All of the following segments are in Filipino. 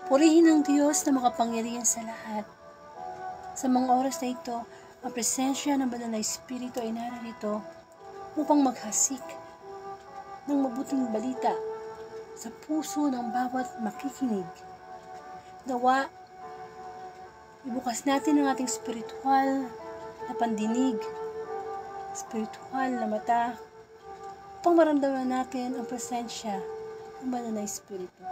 Purihin ang Diyos na makapangyarihan sa lahat. Sa mga oras na ito, ang presensya ng Banal na Espiritu ay narito upang maghasik ng mabuting balita sa puso ng bawat makikinig. Nawa, ibukas natin ang ating spiritual na pandinig, spiritual na mata, upang maramdaman natin ang presensya ng Banal na Espiritu.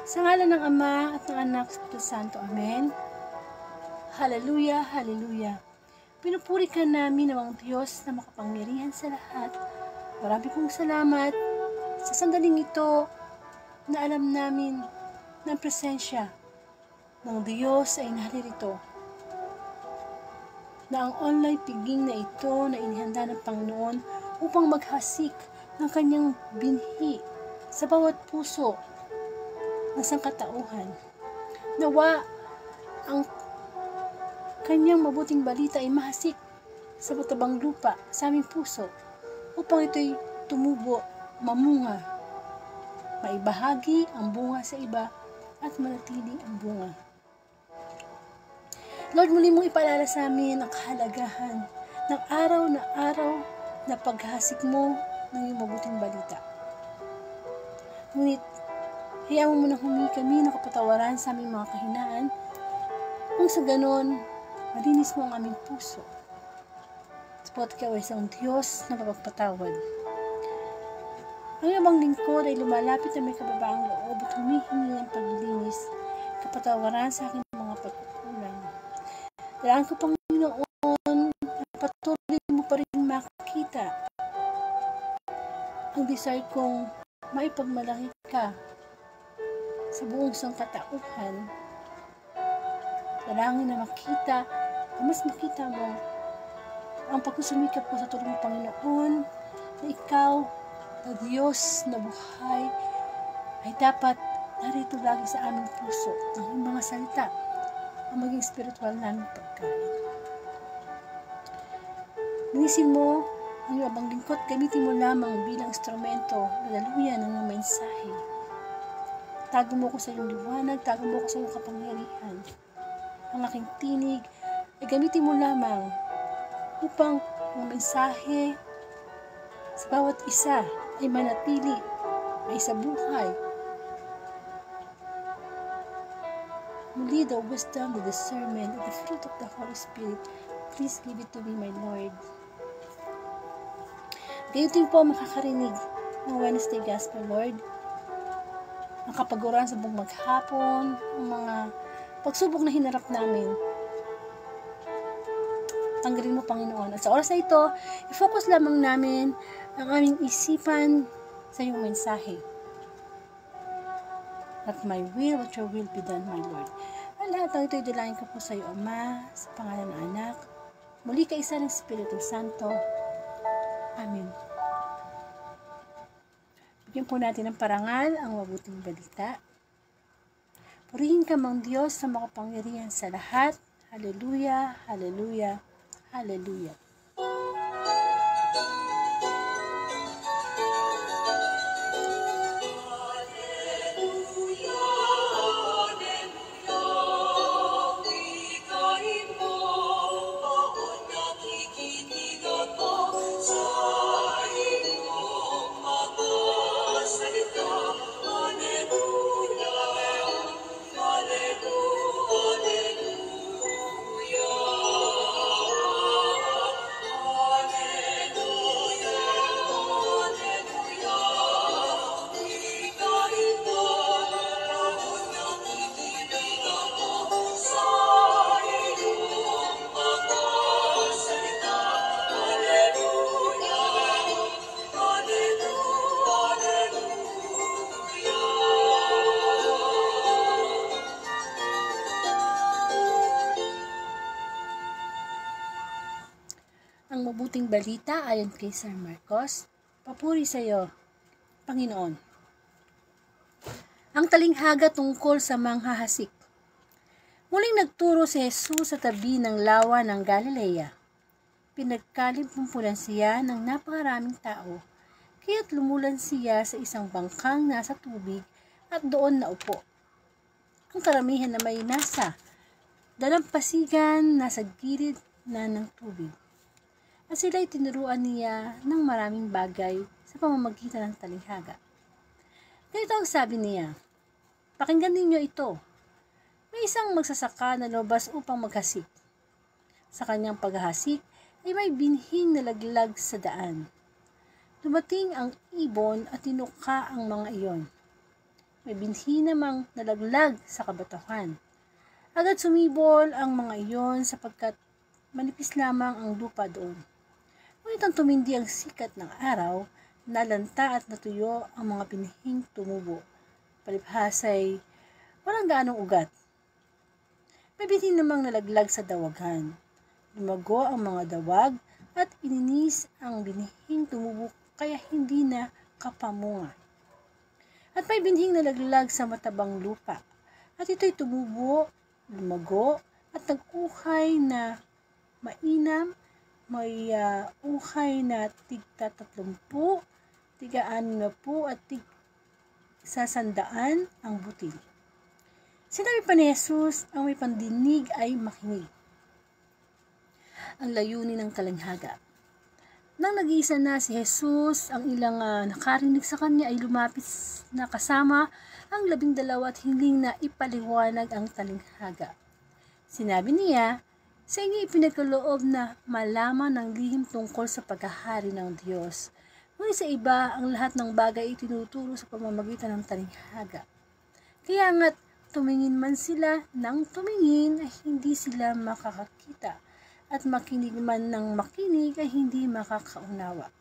Sa ngalan ng Ama at ng Anak at ng Santo. Amen. Hallelujah, hallelujah. Pinupuri ka namin ng Diyos na makapangyarihan sa lahat. Marami kong salamat sa sandaling ito na alam namin na ang presensya ng Diyos ay naririto. Na ang online piging na ito na inihanda ng Panginoon upang maghasik ng kanyang binhi sa bawat puso ng sangkatauhan. Nawa ang kanyang mabuting balita ay mahasik sa matabang lupa sa aming puso upang ito'y tumubo, mamunga, maibahagi ang bunga sa iba at manatili ang bunga. Lord, muli mong ipaalala sa amin ang kahalagahan ng araw na paghasik mo ng iyong mabuting balita. Ngunit, hayaan mo nang humingi kami ng kapatawaran sa aming mga kahinaan, kung sa ganon, malinis mo ang aming puso. Sapagkat ikaw ay isang Diyos na mapagpatawad. Ang iyong lingkod ay lumalapit na may kababaang loob at humihingi ng paglilinis, kapatawaran sa aking mga pagkukulang. Dalaan ko, Panginoon, na patuloy mo pa rin makita ang desire kong maipagmalaki ka sa buong sangkatauhan. Dalangin na makita, na mas makita mo ang pagsusumikap ko sa tulong ng Panginoon na ikaw, na Diyos na buhay, ay dapat narito lagi sa aming puso ang iyong mga salita, ang maging spiritual namin pagkain. Linisin mo ang iyong abang lingkod, gamitin mo lamang bilang instrumento na daluyan ng iyong mensahe. Tago mo ko sa iyong liwanag, tago mo ko sa iyong kapangyarihan. Ang aking tinig ay gamitin mo lamang upang ang mensahe sa bawat isa ay manatili, ay sa buhay. Muli the wisdom, the discernment, and the fruit of the Holy Spirit, please give it to me, my Lord. Gayon din po makakarinig ng Wednesday Gospel, Lord. Ang kapaguran sa buong maghapon, ang mga pagsubok na hinarap namin. Tanggalin mo, Panginoon. At sa oras na ito, i-focus lamang namin ang aming isipan sa iyong mensahe. Not my will, but your will be done, my Lord. Ang lahat ng ito'y dalayan ko po sa iyo, Ama, sa pangalan ng Anak, muli kaisa ng Espiritu Santo. Amen. Bigyan po natin ng parangal ang mabuting balita. Purihin ka, mang Diyos, na makapangyarihan sa lahat. Hallelujah, hallelujah, hallelujah. Ang mabuting balita ayon kay San Marcos. Papuri sa iyo, Panginoon. Ang talinghaga tungkol sa manghahasik. Muling nagturo si Jesus sa tabi ng lawa ng Galilea. Pinagkalimpumpulan siya ng napakaraming tao, kaya't lumulan siya sa isang bangkang nasa tubig at doon naupo. ang karamihan na may nasa dalampasigan, nasa gilid na ng tubig. At sila'y tinuruan niya ng maraming bagay sa pamamagitan ng talinghaga. Ganito ang sabi niya, "Pakinggan ninyo ito. May isang magsasaka na lumabas upang maghasik. Sa kanyang paghahasik ay may binhing nalaglag sa daan. Dumating ang ibon at tinuka ang mga iyon. May binhi namang nalaglag sa kabatuhan. Agad sumibol ang mga iyon sapagkat manipis lamang ang lupa doon. Ngunit ang tumindi ang sikat ng araw, nalanta at natuyo ang mga binhing tumubo. Palibhas ay walang gaanong ugat. May binhi namang nalaglag sa dawaghan. Lumago ang mga dawag at ininis ang binhing tumubo kaya hindi na kapamunga. At may binhing nalaglag sa matabang lupa. At ito'y tumubo, lumago at nag-uhay na mainam, may uhay na tig-30, tig-60 at tig-100 ang butil. Sinabi pa ni Jesus, ang may pandinig ay makinig. Ang layunin ng talinghaga. Nang nag-iisa na si Jesus, ang ilang nakarinig sa kanya ay lumapit na kasama ang 12 at hiling na ipaliwanag ang talinghaga. Sinabi niya, sa inyo ipinagkaloob na malaman ng lihim tungkol sa paghahari ng Diyos. Ngunit sa iba, ang lahat ng bagay ay tinuturo sa pamamagitan ng talinghaga. Kaya nga't tumingin man sila ng tumingin ay hindi sila makakakita. At makinig man ng makinig ay hindi makakaunawa.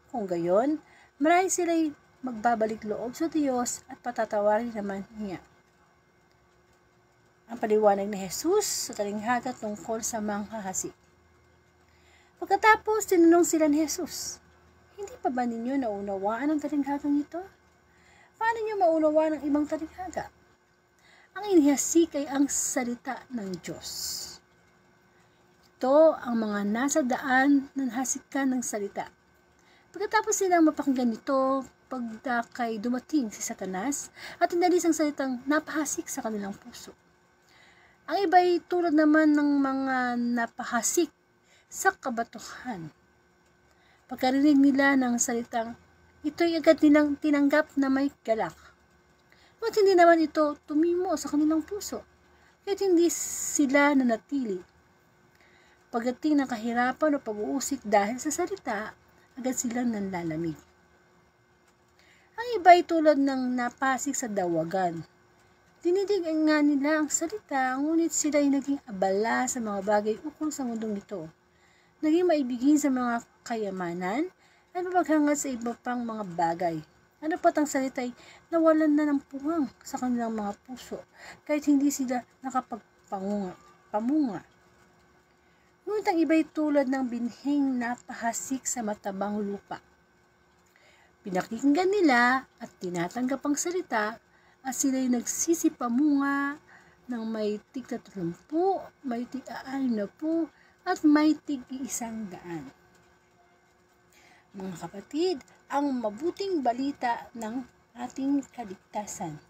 Kung gayon, marahil sila'y magbabalik loob sa Diyos at patatawarin naman niya. Ang paliwanag ni Jesus sa talinghaga tungkol sa manghahasik. Pagkatapos, tinanong sila ni Jesus, "Hindi pa ba ninyo naunawaan ang talinghagang ito? Paano niyo maunawaan ang ibang talinghaga? Ang inihasik ay ang salita ng Diyos. Ito ang mga nasa daan ng hasikan ng salita. Pagkatapos silang mapakinggan nito, pagdakay dumating si Satanas at inalis ang salitang napahasik sa kanilang puso. Ang iba ay tulad naman ng mga napahasik sa kabatuhan. Pagkarinig nila ng salitang ito'y agad nilang tinanggap na may galak. Ngunit hindi naman ito tumimo sa kanilang puso, kahit hindi sila nanatili. Pagdating ng kahirapan o pag-uusik dahil sa salita, agad silang nanlalamig. Ang iba ay tulad ng napasik sa dawagan. Dinidig nga nila ang salita, ngunit sila ay naging abala sa mga bagay ukol sa mundong ito. Naging maibigin sa mga kayamanan at mapaghangat sa iba pang mga bagay. Ano pat ang salita ay nawalan na ng puwang sa kanilang mga puso, kahit hindi sila nakapagpamunga. Ngunit ang iba'y tulad ng binhing napahasik sa matabang lupa. Pinakinggan nila at tinatanggap ang salita at sila'y nagsisipamunga ng may tig-30, may tig-60 at may tig-100. Mga kapatid, ang mabuting balita ng ating kaligtasan.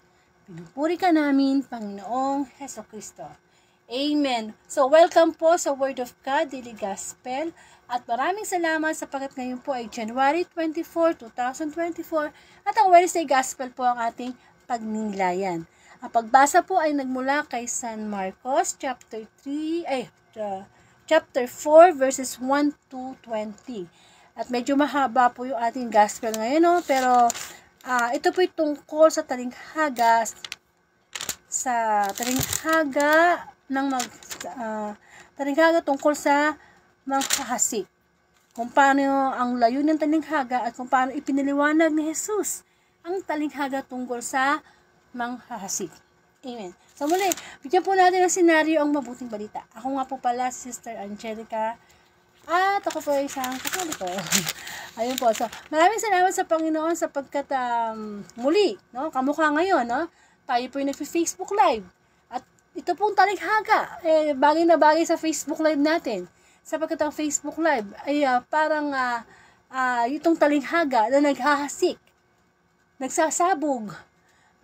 Pinupuri ka namin, Panginoong Hesukristo. Amen. So, welcome po sa Word of God, Daily Gospel. At maraming salamat sapagkat ngayon po ay January 24, 2024 at ang Wednesday Gospel po ang ating pagninilayan. Ang pagbasa po ay nagmula kay San Marcos, chapter 4, verses 1 to 20. At medyo mahaba po yung ating Gospel ngayon, no? Pero ito po ay tungkol sa talinghaga, talinghaga tungkol sa manghahasik. Kung paano ang layunin ng talinghaga at kung paano ipinaliwanag ni Jesus ang talinghaga tungkol sa manghahasik. Amen. So muli, bigyan po natin ng senaryo ang mabuting balita. Ako nga po pala, Sister Angelica, at ako po ay isang Katoliko. Ayun po. So, maraming salamat sa Panginoon sapagkat muli, no, kamukha ngayon, no, tayo po yung nag-Facebook Live. At ito pong talinghaga, bagay na bagay sa Facebook Live natin. Sapagkat ang Facebook Live ay parang itong talinghaga na naghahasik, nagsasabog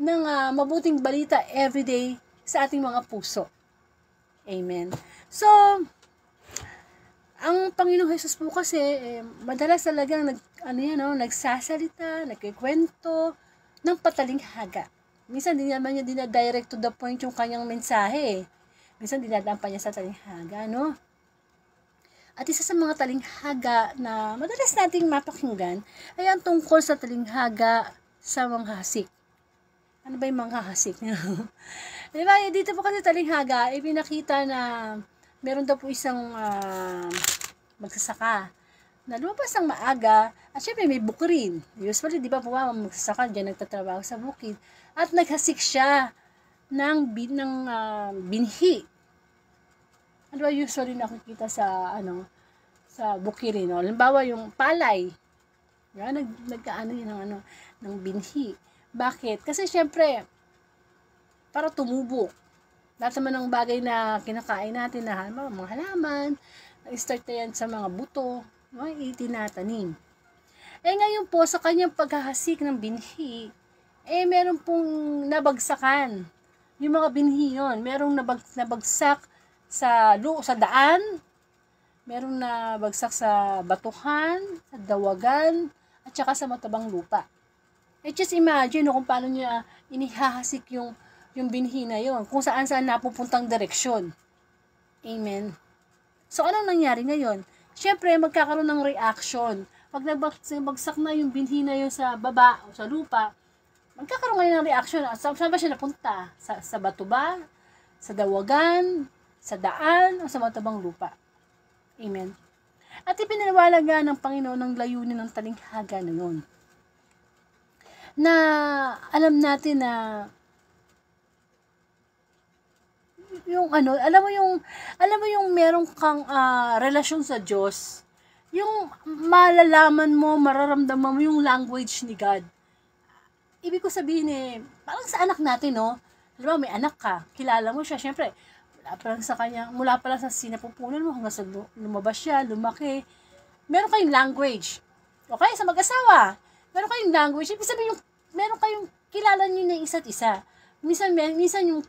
ng mabuting balita everyday sa ating mga puso. Amen. So, ang Panginoong Jesus po kasi, madalas talagang nagsasalita, nagkikwento ng patalinghaga. Minsan, di naman niya dinadirect to the point yung kanyang mensahe. Minsan, dinadaan pa niya sa talinghaga, no? At isa sa mga talinghaga na madalas nating mapakinggan ay ang tungkol sa talinghaga sa manghasik. Ano ba yung manghasik? Diba, dito po kasi talinghaga, ipinakita na meron daw po isang magsasaka na lumabas ng maaga at syempre may bukirin. Usually, di ba po magsasaka dyan nagtatrabaho sa bukid at naghasik siya ng binhi. Ano ba usually nakikita sa sa bukirin, no? Halimbawa yung palay. Yan, nagkaano yun ng binhi. Bakit? Kasi syempre, para tumubo. Lahat naman ng bagay na kinakain natin na mga halaman, nag-start na yan sa mga buto, no? Itinatanim. Ngayon po, sa kanyang paghahasik ng binhi, meron pong nabagsakan. Yung mga binhi yun, merong nabagsak sa daan, merong nabagsak sa batuhan, sa dawagan, at saka sa matabang lupa. Just imagine kung paano niya inihahasik yung binhi na yun, kung saan napupuntang direksyon. Amen. So, anong nangyari ngayon? Siyempre, magkakaroon ng reaction. Pag nagbagsak na yung binhi na yun sa baba o sa lupa, magkakaroon ngayon ng reaction. Saan ba siya napunta? Sa bato ba? Sa dawagan? Sa daan? O sa matabang lupa? Amen. At ipinaliwalaga ng Panginoon ang layunin ng talinghaga na yun. Na alam natin na alam mo yung meron kang relasyon sa Diyos, yung malalaman mo, mararamdaman mo yung language ni God. Ibig ko sabihin parang sa anak natin, no? Diba, may anak ka, kilala mo siya, syempre, mula pa lang sa sinapupunan mo, hanggang sa lumabas siya, lumaki, meron kayong language. Okay, sa mag-asawa, meron kayong language, ibig sabihin meron kayong kilala niyo na isa't isa. Minsan yung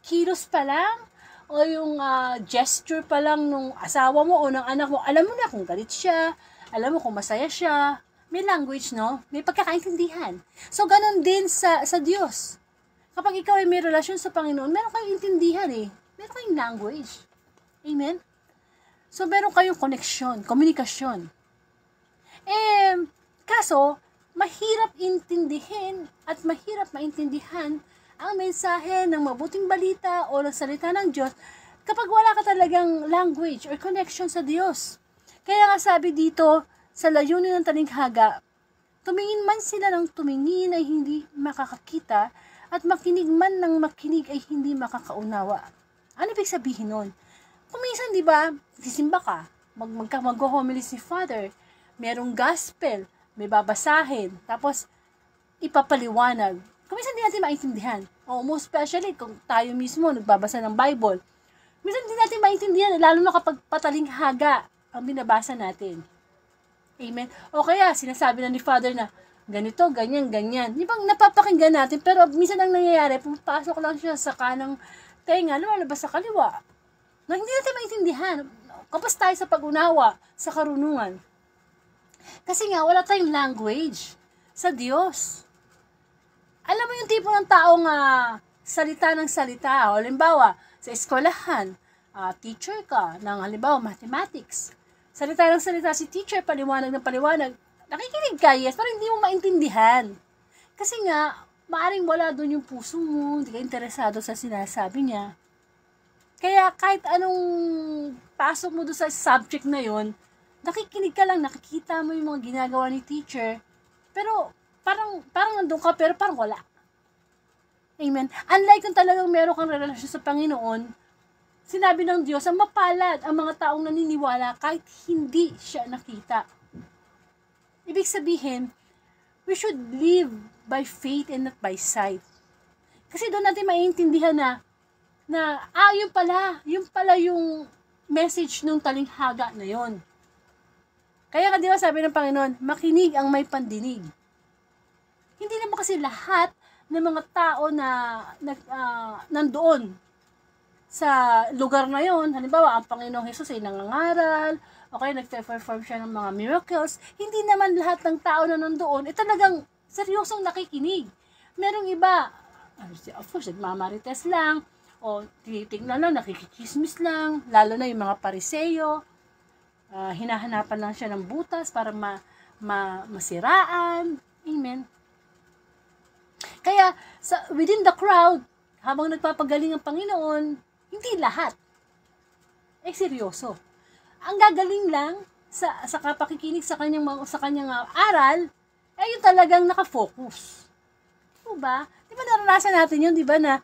kilos pa lang, o yung gesture pa lang nung asawa mo o ng anak mo, alam mo na kung galit siya, alam mo kung masaya siya, may language, no? May pagkakaintindihan. So, ganun din sa Diyos. Kapag ikaw ay may relasyon sa Panginoon, meron kayong intindihan meron kayong language. Amen? So, meron kayong connection, komunikasyon. Kaso, mahirap intindihin at mahirap maintindihan ang mensahe ng mabuting balita o ng salita ng Diyos kapag wala ka talagang language or connection sa Diyos. Kaya nga sabi dito, sa layunin ng talinghaga, tumingin man sila ng tumingin ay hindi makakakita at makinig man ng makinig ay hindi makakaunawa. Ano ibig sabihin nun? Kung minsan, di ba, sisimba ka, mag-homily si Father, merong gospel, may babasahin, tapos ipapaliwanag. Kung minsan di natin maintindihan, o most especially kung tayo mismo nagbabasa ng Bible, minsan di natin maintindihan, lalo na kapag patalinghaga ang binabasa natin. Amen? O kaya, sinasabi na ni Father na, ganito, ganyan, ganyan. Di ba napapakinggan natin, pero minsan ang nangyayari, pumapasok lang siya sa kanang tenga, lumalabas sa kaliwa. Na hindi natin maintindihan. Kapos tayo sa pag-unawa, sa karunungan. Kasi nga, wala tayong language sa Diyos. Alam mo yung tipo ng taong salita ng salita. O, halimbawa, sa eskwelahan, teacher ka ng halimbawa mathematics. Salita ng salita si teacher, paliwanag ng paliwanag. Nakikinig ka, yes, pero hindi mo maintindihan. Kasi nga, maaring wala doon yung puso mo, hindi ka interesado sa sinasabi niya. Kaya kahit anong pasok mo doon sa subject na yon, nakikinig ka lang, nakikita mo yung mga ginagawa ni teacher, pero parang nandun ka, pero parang wala. Amen. Unlike kung talagang meron kang relasyon sa Panginoon, sinabi ng Diyos, ang mapalad ang mga taong naniniwala kahit hindi siya nakita. Ibig sabihin, we should live by faith and not by sight. Kasi doon natin maiintindihan na yun pala yung message nung talinghaga na yon. Kaya nga di ba sabi ng Panginoon, makinig ang may pandinig. Hindi naman kasi lahat ng mga tao na nandoon sa lugar na yon. Halimbawa, ang Panginoong Hesus ay nangangaral, okay, nagpe-perform siya ng mga miracles. Hindi naman lahat ng tao na nandoon talagang seryosong nakikinig. Merong iba, of course, nagmamarites lang, o tinitingnan lang, nakikikismis lang, lalo na yung mga pariseyo, hinahanapan lang siya ng butas para masiraan. Amen. Kaya, within the crowd, habang nagpapagaling ang Panginoon, hindi lahat seryoso. Ang gagaling lang sa kapakikinig sa kanyang aral, yung talagang nakafocus. Diba? Di ba naranasan natin yun, di ba, na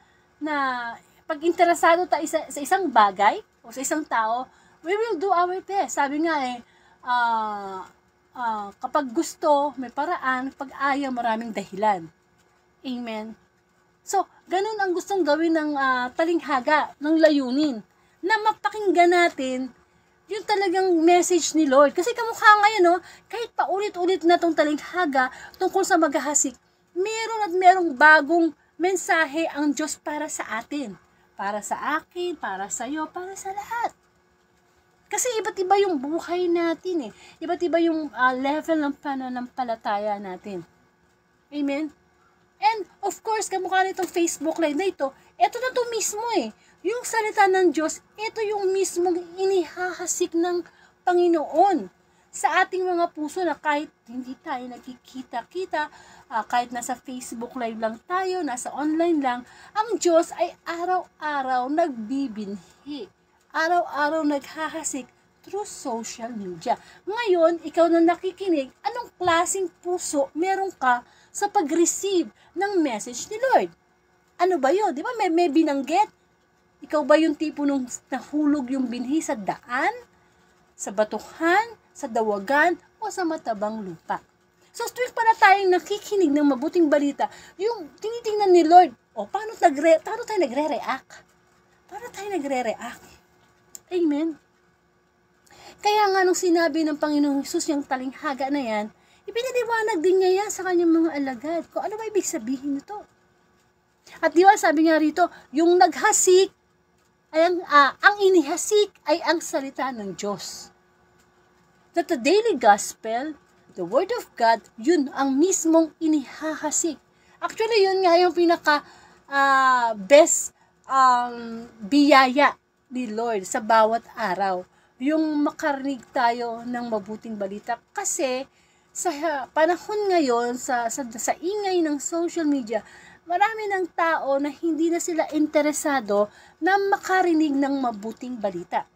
pag interesado tayo sa isang bagay o sa isang tao, we will do our best. Sabi nga kapag gusto, may paraan, pag ayaw, maraming dahilan. Amen. So, ganun ang gustong gawin ng talinghaga, ng layunin, na mapakinggan natin yung talagang message ni Lord. Kasi kamukha ngayon, kahit paulit-ulit na tong talinghaga tungkol sa maghahasik, merong bagong mensahe ang Diyos para sa atin. Para sa akin, para sa iyo, para sa lahat. Kasi iba't iba yung buhay natin Iba't iba yung level ng pananampalataya natin. Amen? And of course, kamukha nitong Facebook Live na ito na to mismo Yung salita ng Diyos, ito yung mismong inihahasik ng Panginoon sa ating mga puso na kahit hindi tayo nagkikita-kita, kahit nasa Facebook Live lang tayo, nasa online lang, ang Diyos ay araw-araw nagbibinhi. Araw-araw naghahasik through social media. Ngayon, ikaw na nakikinig, anong klaseng puso meron ka sa pag-receive ng message ni Lord? Ano ba yun? Di ba may binanggit? Ikaw ba yung tipo nung nahulog yung binhi sa daan? Sa batuhan? Sa dawagan? O sa matabang lupa? So, tuwing pala tayong nakikinig ng mabuting balita, yung tinitingnan ni Lord, paano tayo nagre-react? Paano tayo nagre-react? Amen? Kaya nga nung sinabi ng Panginoong Hesus yung talinghaga na yan, ipinaliwanag din niya yan sa kanyang mga alagad. Kung ano ba ibig sabihin nito? At di ba sabi nga rito, yung naghasik, ang inihasik ay ang salita ng Diyos. That the daily gospel, the word of God, yun ang mismong inihahasik. Actually, yun nga yung pinaka best biyaya ni Lord sa bawat araw. Yung makarinig tayo ng mabuting balita. Kasi sa panahon ngayon, sa ingay ng social media, marami ng tao na hindi na sila interesado na makarinig ng mabuting balita.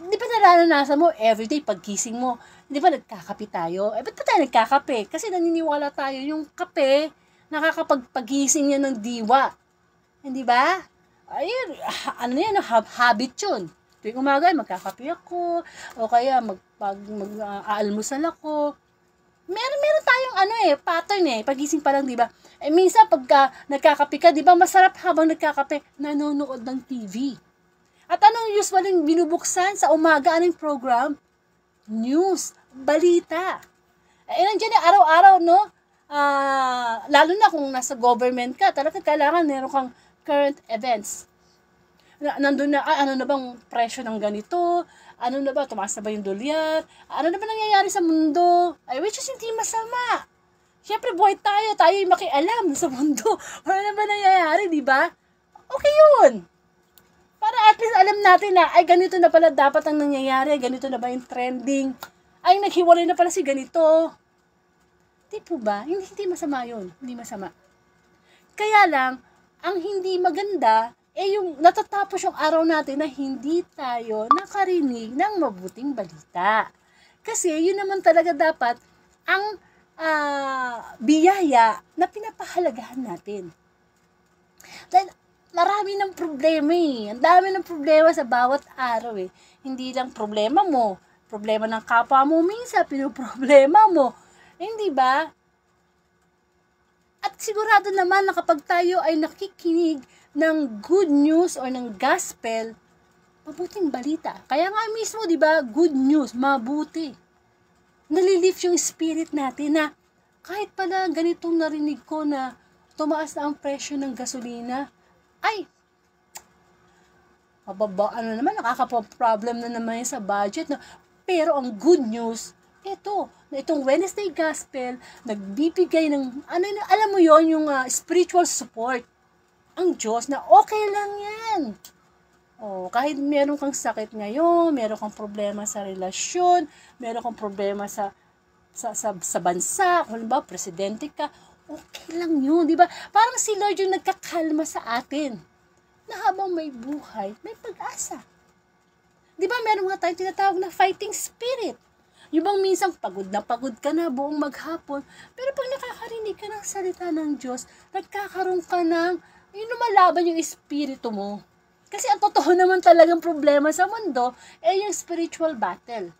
Di ba naranasan mo, everyday paggising mo, di ba nagkakape tayo? Ba't ba tayo nagkakape? Kasi naniniwala tayo yung kape, nakakapagpagising yan ng diwa. Hindi ba? Ayun, habit yun. Tuwing umaga, magkakape ako, o kaya mag-aalmusal ako. Meron tayong pattern pagising pa lang, di ba? Minsan pagka nagkakape ka, di ba, masarap habang nagkakape, nanonood ng TV. At anong usually binubuksan sa umaga, anong program? News, balita. Nandiyan araw-araw, no? Lalo na kung nasa government ka, talaga kailangan meron kang current events. Nandun na, ano na bang presyo ng ganito? Ano na ba, tumaas na ba yung dolyar? Ano na ba nangyayari sa mundo? Which is hindi masama. Siyempre, buhay tayo yung makialam sa mundo. Ano na ba nangyayari, di ba? Okay yun. Para at least alam natin na, ganito na pala dapat ang nangyayari, ganito na ba yung trending, naghiwalay na pala si ganito. Di po ba? Hindi masama yun. Hindi masama. Kaya lang, ang hindi maganda, yung natatapos yung araw natin na hindi tayo nakarinig ng mabuting balita. Kasi yun naman talaga dapat ang biyaya na pinapahalagahan natin. Dahil marami ng problema Ang dami ng problema sa bawat araw Hindi lang problema mo, problema ng kapwa mo minsan, pinoproblema mo. Hindi ba? At sigurado naman na kapag tayo ay nakikinig ng good news or ng gospel, mabuting balita. Kaya nga mismo, di ba, good news, mabuti. Nalilift yung spirit natin na kahit pala ganitong narinig ko na tumaas na ang presyo ng gasolina. Ay, mababa, nakaka-problem na naman yun sa budget. No? Pero ang good news, itong Wednesday Gospel, nagbibigay ng, alam mo yon yung spiritual support. Ang Diyos na okay lang yan. Kahit meron kang sakit ngayon, meron kang problema sa relasyon, meron kang problema sa bansa, halimbawa, presidente ka, okay lang yun, di ba? Parang si Lord yung nagkakalma sa atin na habang may buhay, may pag-asa. Di ba meron nga tayong tinatawag na fighting spirit? Yung bang minsan pagod ka na buong maghapon, pero pag nakakarinig ka ng salita ng Diyos, nagkakaroon ka ng, lumalaban yung espiritu mo. Kasi ang totoo naman talagang problema sa mundo, yung spiritual battle.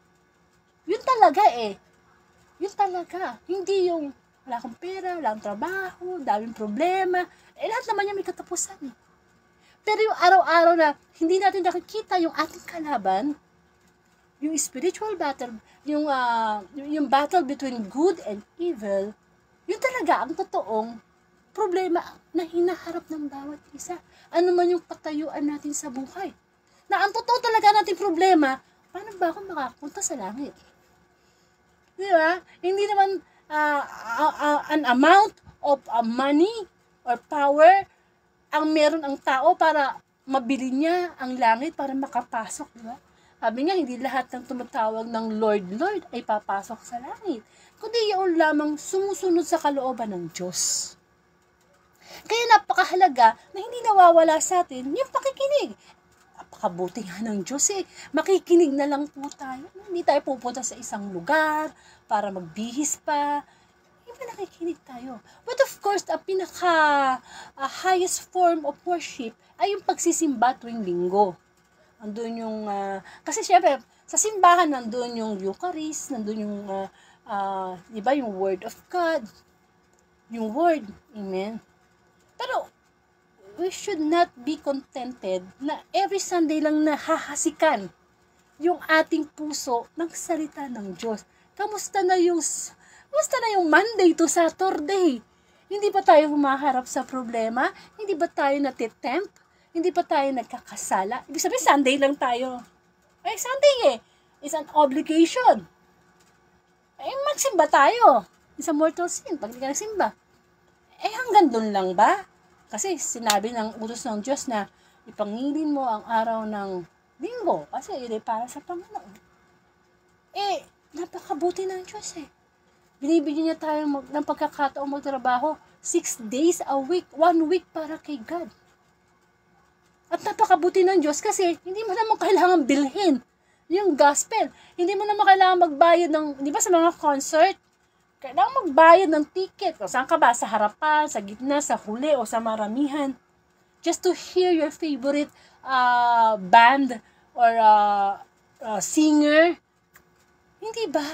Yun talaga Yun talaga. Hindi yung wala akong pera, wala akong trabaho, daming problema. Lahat naman yan may katapusan. Pero yung araw-araw na hindi natin nakikita yung ating kalaban, yung spiritual battle, yung battle between good and evil, yun talaga ang totoong problema na hinaharap ng bawat isa. Ano man yung patayuan natin sa buhay. Na ang totoo talaga nating problema, paano ba ako makapunta sa langit? Di ba? Hindi naman an amount of money or power ang meron ang tao para mabili niya ang langit para makapasok, di ba? Sabi nga, hindi lahat ng tumatawag ng Lord, Lord ay papasok sa langit. Kundi yun lamang sumusunod sa kalooban ng Diyos. Kaya napakahalaga na hindi nawawala sa atin yung pakikinig. Napakabuti nga ng Diyos Makikinig na lang po tayo. Hindi tayo pupunta sa isang lugar para magbihis pa. Nakikinig tayo. But of course, ang highest form of worship ay yung pagsisimba tuwing linggo. Andun yung, kasi syempre, sa simbahan, nandun yung Eucharist, nandun yung, diba, yung Word of God, yung Word, amen. Pero, we should not be contented na every Sunday lang nahahasikan yung ating puso ng salita ng Diyos. Kamusta na yung Monday to Saturday? Hindi ba tayo humaharap sa problema? Hindi ba tayo natitempt? Hindi ba tayo nagkakasala? Ibig sabihin, Sunday lang tayo. Sunday It's an obligation. Magsimba tayo. It's a mortal sin pag hindi ka nagsimba. Hanggang dun lang ba? Kasi sinabi ng utos ng Diyos na ipangilin mo ang araw ng linggo kasi ito para sa Panginoon. Napakabuti ng Diyos Binibigyan niya tayo ng pagkakataong magtrabaho 6 days a week, 1 week para kay God. At napakabuti ng Diyos kasi hindi mo naman kailangan bilhin yung gospel. Hindi mo naman kailangan magbayad ng, di ba sa mga concert, kailangan magbayad ng ticket. O saan ka ba? Sa harapan, sa gitna, sa huli, o sa maramihan. Just to hear your favorite band or singer. Hindi ba?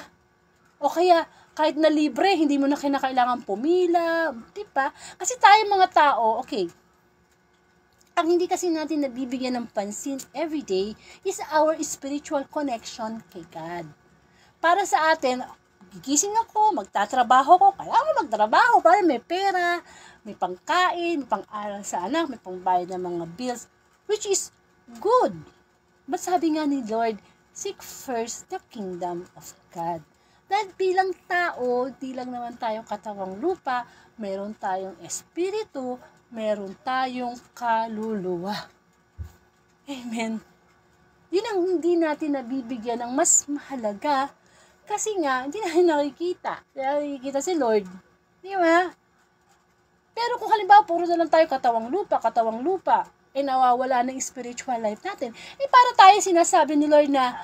O kaya, kahit na libre, hindi mo na kinakailangan pumila, di ba? Kasi tayo mga tao, ang hindi kasi natin nabibigyan ng pansin everyday is our spiritual connection kay God. Para sa atin, gigising ako, magtatrabaho ko, kailangan magtrabaho para may pera, may pangkain, may pang-aral sa anak, may pangbayad ng mga bills, which is good. But sabi nga ni Lord, seek first the kingdom of God. Dahil bilang tao, di lang naman tayong katawang lupa, meron tayong espiritu, meron tayong kaluluwa. Amen. Yun ang hindi natin nabibigyan ng mas mahalaga kasi nga, hindi natin nakikita. Nakikita si Lord. Di ba? Pero kung halimbawa, puro na lang tayo katawang lupa, nawawala ng spiritual life natin, para tayo sinasabi ni Lord na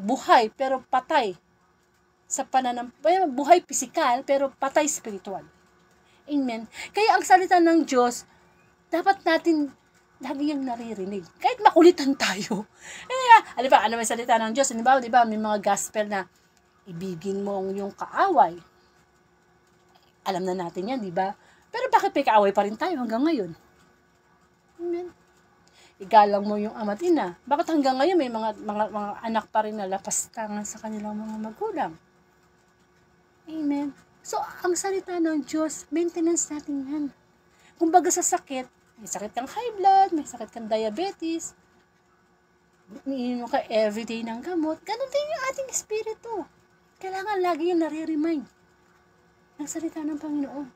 buhay pero patay sa buhay pisikal pero patay spiritual. Amen. Kaya ang salita ng Diyos, dapat natin lagi yung naririnig. Kahit makulitan tayo. Halimbawa, ano may salita ng Diyos? Halimbawa, di ba, may mga gospel na ibigin mo yung kaaway. Alam na natin yan, di ba? Pero bakit may kaaway pa rin tayo hanggang ngayon? Amen. Igalang mo yung ama't ina. Bakit hanggang ngayon may mga anak pa rin na lapastangan sa kanilang mga magulang? Amen. So, ang salita ng Diyos, maintenance natin yan. Kumbaga sa sakit, may sakit kang high blood, may sakit kang diabetes, iniinom ka everyday ng gamot, ganun din yung ating espiritu. Kailangan lagi yung nare-remind ng salita ng Panginoon.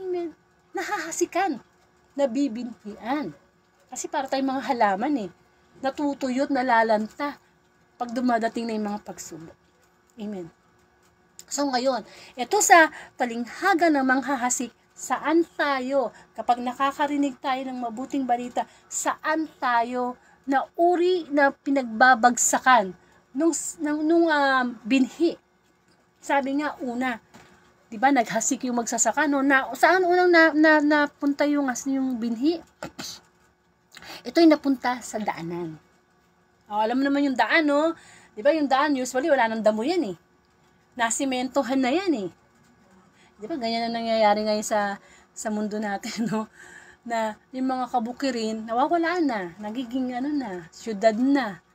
Amen. Nahahasikan, nabibintian. Kasi para tayong mga halaman natutuyot, nalalanta pag dumadating na yung mga pagsubok. Amen. So ngayon, ito sa talinghaga ng manghahasik, saan tayo, kapag nakakarinig tayo ng mabuting balita, saan tayo na uri na pinagbabagsakan nung binhi. Sabi nga, una, di ba, naghasik yung magsasaka, no? Saan unang napunta yung binhi? Ito'y napunta sa daanan. Alam mo naman yung daan, no? Di ba, yung daan, usually, wala nang damo yan, Nasimentohan na yan, Di ba, ganyan na nangyayari ngayon sa mundo natin, no? Na yung mga kabukirin, nawawala na, nagiging syudad na,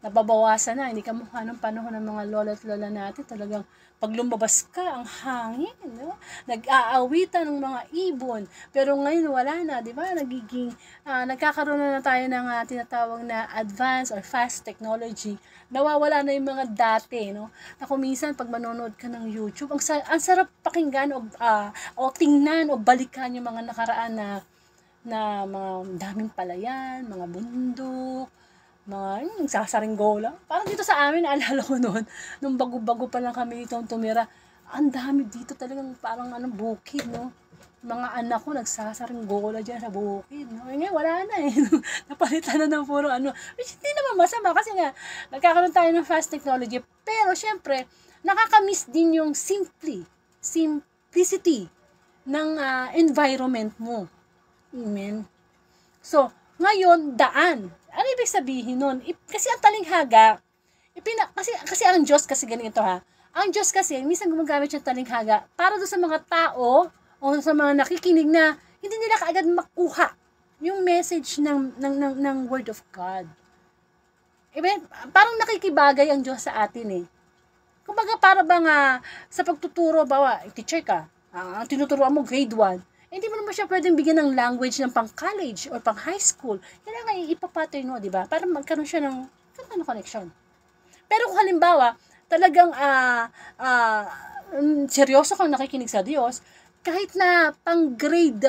nababawasan na, hindi ka mukha ng panahon ng mga lola at lola natin, talagang pag lumabas ka, ang hangin, no? Nag-aawitan ng mga ibon, pero ngayon wala na, di ba, nagkakaroon na tayo ng tinatawag na advanced or fast technology, nawawala na yung mga dati, no? Na kung minsan, pag manonood ka ng YouTube, ang sarap pakinggan o tingnan o balikan yung mga nakaraan na mga daming palayan, mga bundok, mga nagsasaringgola. Parang dito sa amin, naalala ko noon, nung bago-bago pa lang kami dito tumira, ang dami dito talagang parang bukid, no? Mga anak ko nagsasaringgola dyan sa bukid, no? Ngayon, wala na Napalitan na ng puro which hindi naman masama kasi nga, nagkakaroon tayo ng fast technology. Pero, syempre, nakakamiss din yung simplicity ng environment mo. Amen. So, ngayon, daan. Ano ibig sabihin nun? Kasi ang talinghaga, kasi ang Diyos kasi ganito Ang Diyos kasi, minsan gumagamit yung talinghaga para doon sa mga tao o sa mga nakikinig na hindi nila kaagad makuha yung message ng Word of God. Parang nakikibagay ang Diyos sa atin Kumbaga para bang sa pagtuturo, teacher ka, ang tinuturuan mo grade 1, hindi mo naman siya pwedeng bigyan ng language ng pang-college or pang-high school. Kailangan ipapattern mo, di ba? Para magkaroon siya ng connection. Pero kung halimbawa, talagang seryoso kang nakikinig sa Diyos, kahit na pang-grade,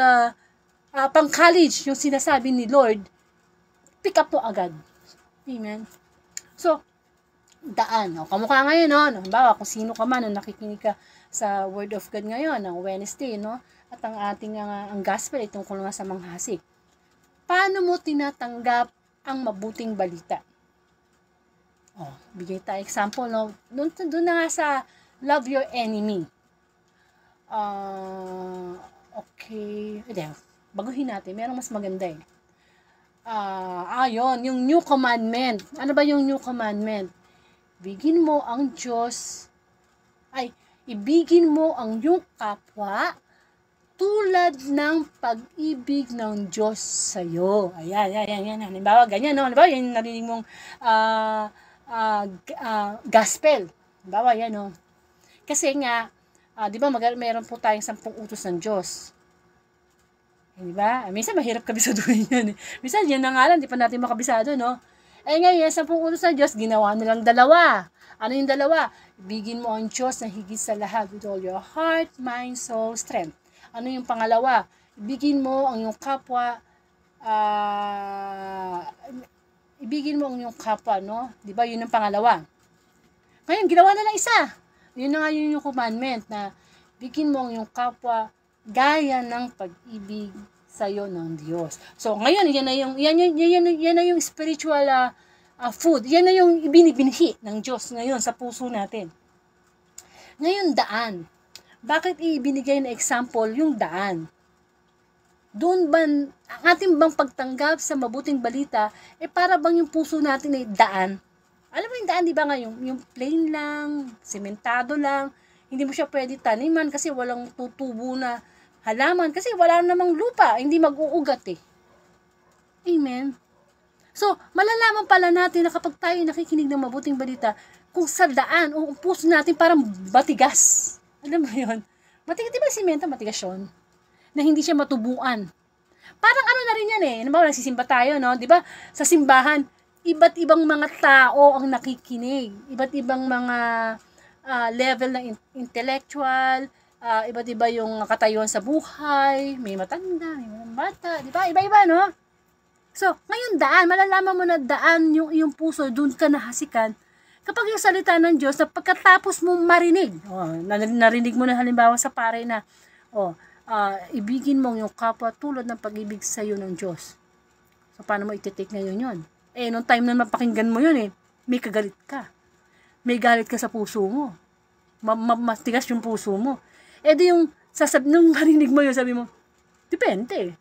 pang-college yung sinasabi ni Lord, pick up mo agad. Amen. So, daan. Kamukha ngayon, halimbawa, kung sino ka man, nakikinig ka sa Word of God ngayon, ng Wednesday, at ang ating ang gospel ay tungkol nga sa manghasik. Paano mo tinatanggap ang mabuting balita? Bigay tayo example, doon na nga sa love your enemy. Okay. Baguhin natin. Merong mas maganda yun. Yung new commandment. Ano ba yung new commandment? Ibigin mo ang iyong kapwa tulad ng pag-ibig ng Diyos sa'yo. Ayan. Halimbawa, ganyan, Halimbawa, yung narinig mong gospel. Halimbawa, yan, Kasi nga, di ba, meron po tayong 10 utos ng Diyos. Di ba? Minsan, mahirap kabisaduhin yan. Minsan, yan na nga lang, di pa natin makabisado, ngayon, 10 utos ng Diyos, ginawa nilang 2. Ano yung 2? Ibigin mo ang Diyos na higit sa lahat with all your heart, mind, soul, strength. Ano yung pangalawa? Ibigin mo ang iyong kapwa, Di ba? Yun ang pangalawa. Ngayon, ginawa na lang isa. Yun na nga yung commandment na bigin mo ang iyong kapwa gaya ng pag-ibig sa'yo ng Diyos. So, ngayon, yan na yung spiritual food. Yan na yung ibinibinhi ng Diyos ngayon sa puso natin. Ngayon, daan. Bakit ibinigay na example yung daan? Doon ba, ang ating bang pagtanggap sa mabuting balita, para bang yung puso natin ay daan? Alam mo yung daan, di ba nga, yung plain lang, sementado lang, hindi mo siya pwede taniman kasi walang tutubo na halaman, kasi wala namang lupa, hindi mag-uugat Amen? So, malalaman pala natin na kapag tayo nakikinig ng mabuting balita, kung sa daan o puso natin parang batigas. Alam mo yun? Matigas, di ba simento, matigas yun? Na hindi siya matubuan. Parang ano na rin yan eh. Ano ba, nagsisimba tayo, no? Di ba? Sa simbahan, iba't ibang mga tao ang nakikinig. Iba't ibang mga level ng intellectual, iba't iba yung katayuan sa buhay, may matanda, may mga bata, di ba? Iba-iba, no? So, ngayon daan, malalaman mo na daan yung iyong puso, doon ka nahasikan. Kapag yung salita ng Diyos, na pagkatapos mo marinig, narinig mo na halimbawa sa pare na, ibigin mo yung kapwa tulad ng pag-ibig sa iyo ng Diyos. So, paano mo iti-take ngayon yun? Nung time na mapakinggan mo yun may kagalit ka. May galit ka sa puso mo. Matigas yung puso mo. Di yung nung marinig mo yun, sabi mo, depende.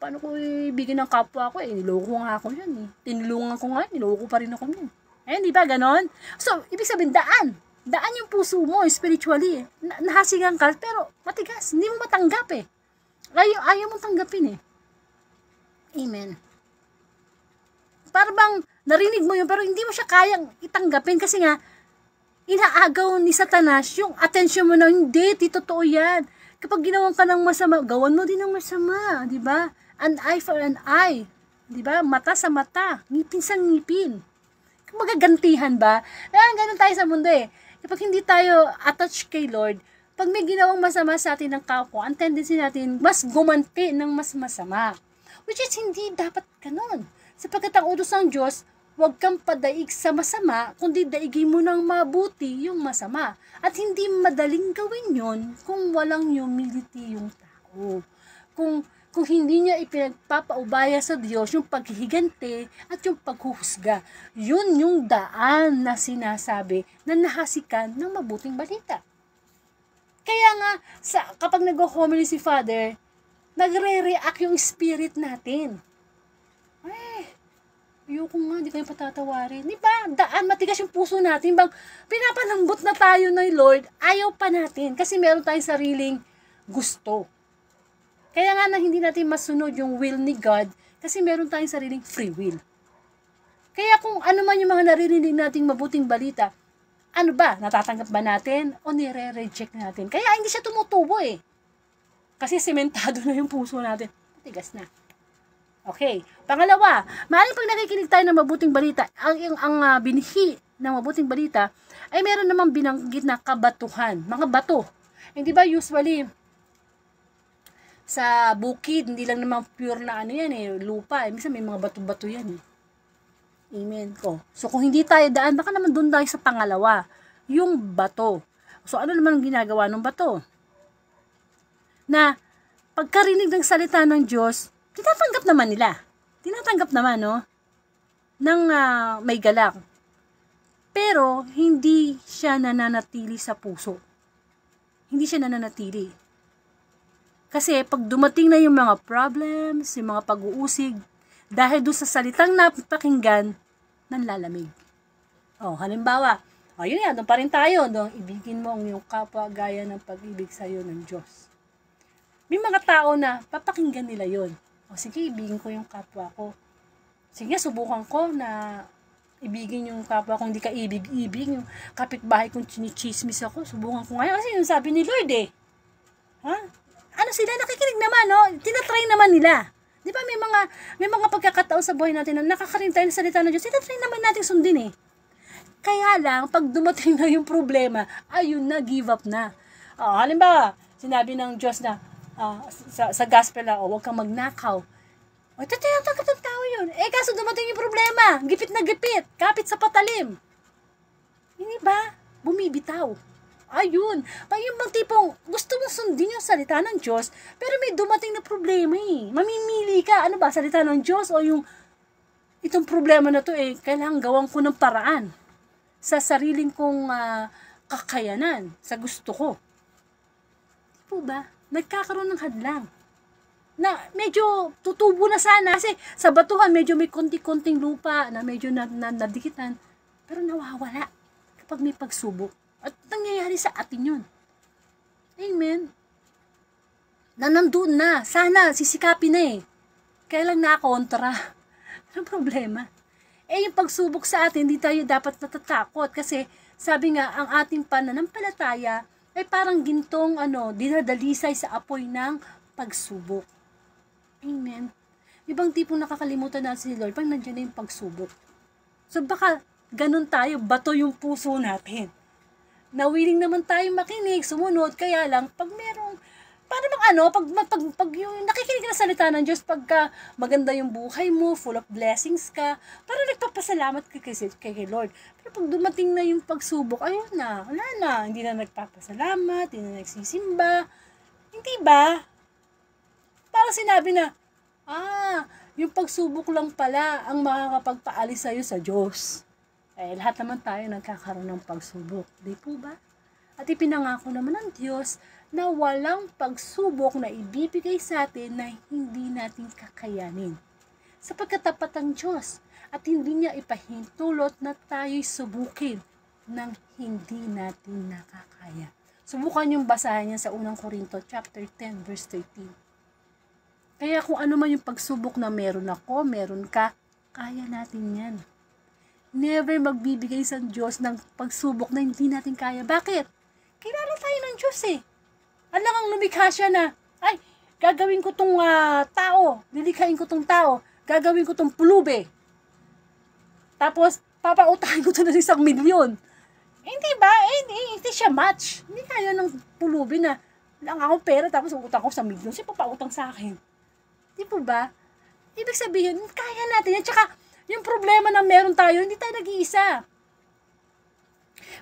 Paano ko ibigin ng kapwa ko? Niloko nga ako yan. Tinulungan ko nga, niloko pa rin ako yan. Di ba ganon? So, ibig sabihin, daan. Daan yung puso mo, spiritually. Nahasigan ka, pero matigas. Hindi mo matanggap Ayaw mong tanggapin Amen. Para bang narinig mo yun, pero hindi mo siya kayang itanggapin kasi nga, inaagaw ni Satanas yung atensyon mo na, hindi, totoo yan. Kapag ginawan ka ng masama, gawan mo din ng masama, di ba? An eye for an eye, di ba? Mata sa mata, ngipin sa ngipin. Magagantihan ba? Ganun tayo sa mundo Kapag hindi tayo attached kay Lord, pag may ginawang masama sa atin ng kapwa, ang tendency natin, mas gumanti ng mas masama. Which is hindi dapat ganun. Sapagkat ang utos ng Diyos, huwag kang padaig sa masama, kundi daigin mo ng mabuti yung masama. At hindi madaling gawin yon kung walang humility yung tao. Kung hindi niya ipinagpapaubaya sa Diyos yung paghihigante at yung paghuhusga. Yun yung daan na sinasabi na nahasikan ng mabuting balita. Kaya nga, kapag nag-homily si Father, nagre-react yung spirit natin. Ayoko nga, di kayo patatawarin. Di ba? Daan, matigas yung puso natin. Bang pinapanambot na tayo ng Lord, ayaw pa natin. Kasi meron tayong sariling gusto. Kaya nga na hindi natin masunod yung will ni God, kasi meron tayong sariling free will. Kaya kung ano man yung mga naririnig nating mabuting balita, ano ba? Natatanggap ba natin? O nire-reject natin? Kaya hindi siya tumutubo Kasi sementado na yung puso natin. Matigas na. Okay. Pangalawa, maaaring pag nakikinig tayo ng mabuting balita, ang binhi ng mabuting balita, ay meron namang binanggit na kabatuhan. Mga bato. Hindi ba usually, sa bukid, hindi lang naman pure na lupa. Minsan may mga bato-bato yan Amen ko. So kung hindi tayo daan, baka naman doon tayo sa pangalawa. Yung bato. So ano naman ang ginagawa ng bato? Na pagkarinig ng salita ng Diyos, tinatanggap naman nila. Tinatanggap naman, ng may galak. Pero, hindi siya nananatili sa puso. Hindi siya nananatili. Kasi, pag dumating na yung mga problems, yung mga pag-uusig, dahil doon sa salitang napakinggan, nanlalamig. Halimbawa, yun yan, doon pa rin tayo. Ibigin mo ang iyong kapwa gaya ng pag-ibig sa iyo ng Diyos. May mga tao na papakinggan nila yun. Sige, ibigin ko yung kapwa ko. Sige, subukan ko na ibigin yung kapwa kung di ka ibig-ibig. Yung kapitbahay kong chinichismis ako, subukan ko ngayon. Kasi yung sabi ni Lord Ano sila? Nakikinig naman, Tinatry naman nila. Di ba may mga pagkakataon sa buhay natin na nakakarinig tayo ng salita ng Diyos, tinatry naman natin sundin Kaya lang, pag dumating na yung problema, ayun na, give up na. Halimbawa, sinabi ng Diyos na, sa gospel na, huwag kang magnakaw. Tinatanggap ng tao yun. Kaso dumating yung problema. Gipit na gipit. Kapit sa patalim. Hindi ba? Bumibitaw. Ayun. Pag yung bang tipong gusto mong sundin yung salita ng Diyos, pero may dumating na problema Mamimili ka. Ano ba? Salita ng Diyos o yung itong problema na to kailangan gawan ko ng paraan sa sariling kong kakayanan, sa gusto ko. Di po ba? Nagkakaroon ng hadlang. Na medyo tutubo na sana kasi sa batuhan medyo may konti-konting lupa na medyo nadikitan. Pero nawawala kapag may pagsubok. At nangyayari sa atin yun. Amen. Na nandun na. Sana sisikapin na Kaya lang nakontra. Anong problema? Yung pagsubok sa atin, hindi tayo dapat natatakot. Kasi sabi nga, ang ating pananampalataya ay parang gintong dinadalisay sa apoy ng pagsubok. Amen. Ibang tipong nakakalimutan natin si Lord pag nandiyan na yung pagsubok. So baka ganun tayo, bato yung puso natin. Na willing naman tayo makinig, sumunod, kaya lang pag merong para pag yung nakikinig na salita ng Diyos, pagka maganda yung buhay mo, full of blessings ka, parang nagpapasalamat ka kay Lord. Pero pag dumating na yung pagsubok, ayun na, wala na, hindi na nagpapasalamat, hindi na nagsisimba, hindi ba? Parang sinabi na, yung pagsubok lang pala ang makakapagpaalis sa'yo sa Diyos. Eh, lahat naman tayo nagkakaroon ng pagsubok, di po ba? At ipinangako naman ng Diyos na walang pagsubok na ibibigay sa atin na hindi natin kakayanin. Sapagkat tapat ang Diyos at hindi niya ipahintulot na tayo'y subukin ng hindi natin nakakaya. Subukan yung basahin niya sa 1 Corinto chapter 10 verse 13. Kaya kung ano man yung pagsubok na meron ako, meron ka, kaya natin yan. Never magbibigay sa Diyos ng pagsubok na hindi natin kaya. Bakit? Kilala tayo ng Diyos eh. Alang ang lumikha siya na, ay, gagawin ko tong tao, lilikhain ko tong tao, gagawin ko tong pulube. Tapos, papautahin ko to ng 1 milyon. Hindi ba? Hindi siya match. Hindi kaya ng pulubi na lang ako pera tapos utang ko 1 milyon. Siya papautang sa akin. Di po ba? Ibig sabihin, kaya natin yan. Tsaka, yung problema na meron tayo, hindi tayo nag-iisa.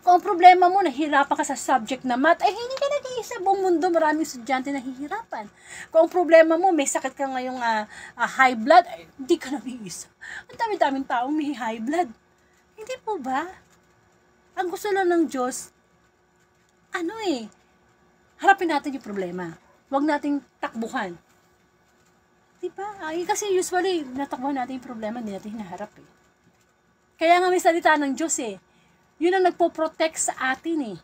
Kung ang problema mo, nahihirapan ka sa subject na math, ay hindi ka nag-iisa. Buong mundo, maraming estudyante nahihirapan. Kung ang problema mo, may sakit ka ngayong high blood, ay hindi ka nag-iisa. Ang dami-daming taong may high blood. Hindi po ba? Ang gusto lang ng Diyos, harapin natin yung problema. Huwag nating takbuhan. Diba? Kasi usually, natakbuhan natin yung problema, hindi natin hinaharap eh. Kaya nga may salita ng Diyos eh. Yun ang nagpo-protect sa atin eh.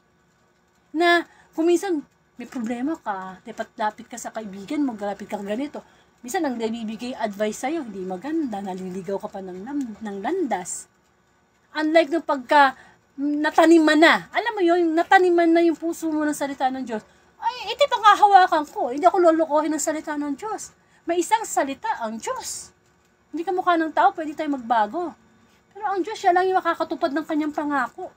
Na, kung minsan, may problema ka, lapit ka sa kaibigan, maglapit ka ganito. Minsan, ang nabibigay advice sa'yo, hindi maganda, naliligaw ka pa ng landas. Unlike nung pagka nataniman na, alam mo yun, nataniman na yung puso mo ng salita ng Diyos, ay, ito pang hahawakan ko, hindi ako lolokohin ng salita ng Diyos. May isang salita ang Diyos. Hindi ka mukha ng tao, pwede tayo magbago. Pero ang Diyos, siya lang yung makakatupad ng kanyang pangako.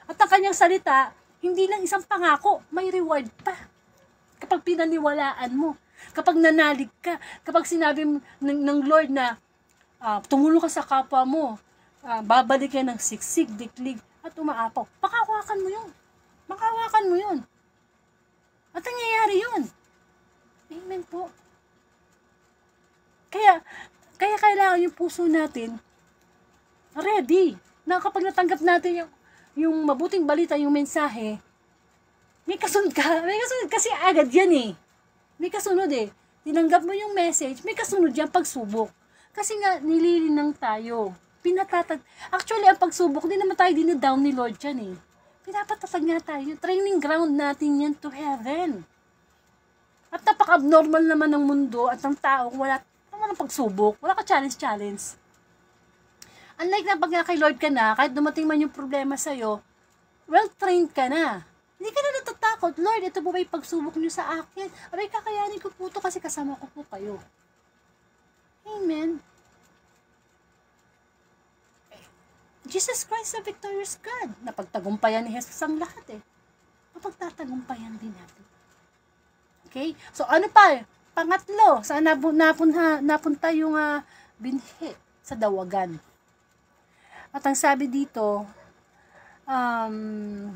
At ang kanyang salita, hindi lang isang pangako, may reward pa. Kapag pinaniwalaan mo, kapag nanalig ka, kapag sinabi ng Lord na tumulong ka sa kapwa mo, babalik ka ng siksik, diklig, at umaapaw. Makahawakan mo yun. Makahawakan mo yun. At nangyayari yun. Amen po. Kaya kailangan yung puso natin ready. Na kapag natanggap natin yung mabuting balita, yung mensahe, may kasunod ka. May kasunod kasi agad yan eh. May kasunod eh. Tinanggap mo yung message, may kasunod yan pagsubok. Kasi nga, nililinang tayo. Actually, ang pagsubok, hindi naman tayo dinadown ni Lord yan eh. Pinapatatag nga tayo. Training ground natin yan to heaven. At napaka-abnormal naman ng mundo at ng tao kung wala ng pagsubok. Wala ka challenge. Unlike na pag nga kay Lord ka na, kahit dumating man yung problema sa'yo, well-trained ka na. Hindi ka na natatakot. Lord, ito po ba yung pagsubok niyo sa akin? Abay, kakayanin ko po ito kasi kasama ko po kayo. Amen. Jesus Christ the victorious God. Napagtagumpayan ni Jesus ang lahat eh. Napagtatagumpayan din natin. Okay? So, ano pa? Pangatlo, saan napunta yung binhi sa dawagan. At ang sabi dito, ang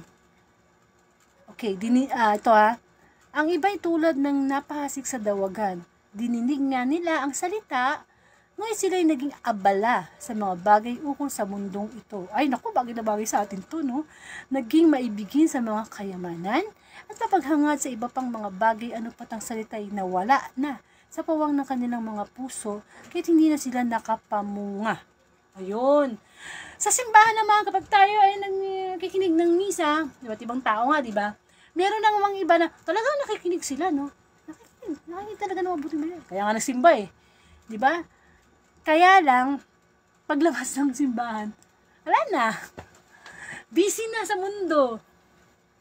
iba'y tulad ng napahasik sa dawagan. Dininig nga nila ang salita, ngayon sila'y naging abala sa mga bagay ukol sa mundong ito. Ay naku, bagay na bagay sa atin to, no? Naging maibigin sa mga kayamanan, at mapaghangad sa iba pang mga bagay ano patang salita'y nawala na sa pawang ng kanilang mga puso, kahit hindi na sila nakapamunga. Ayun. Sa simbahan naman, kapag tayo ay nakikinig ng misa, iba't ibang tao nga, di ba? Meron nang mga iba na talagang nakikinig sila, no? Nakikinig talaga ng mabuti na. Kaya nga nagsimba eh. Di ba? Kaya lang, paglabas ng simbahan, wala na. Busy na sa mundo.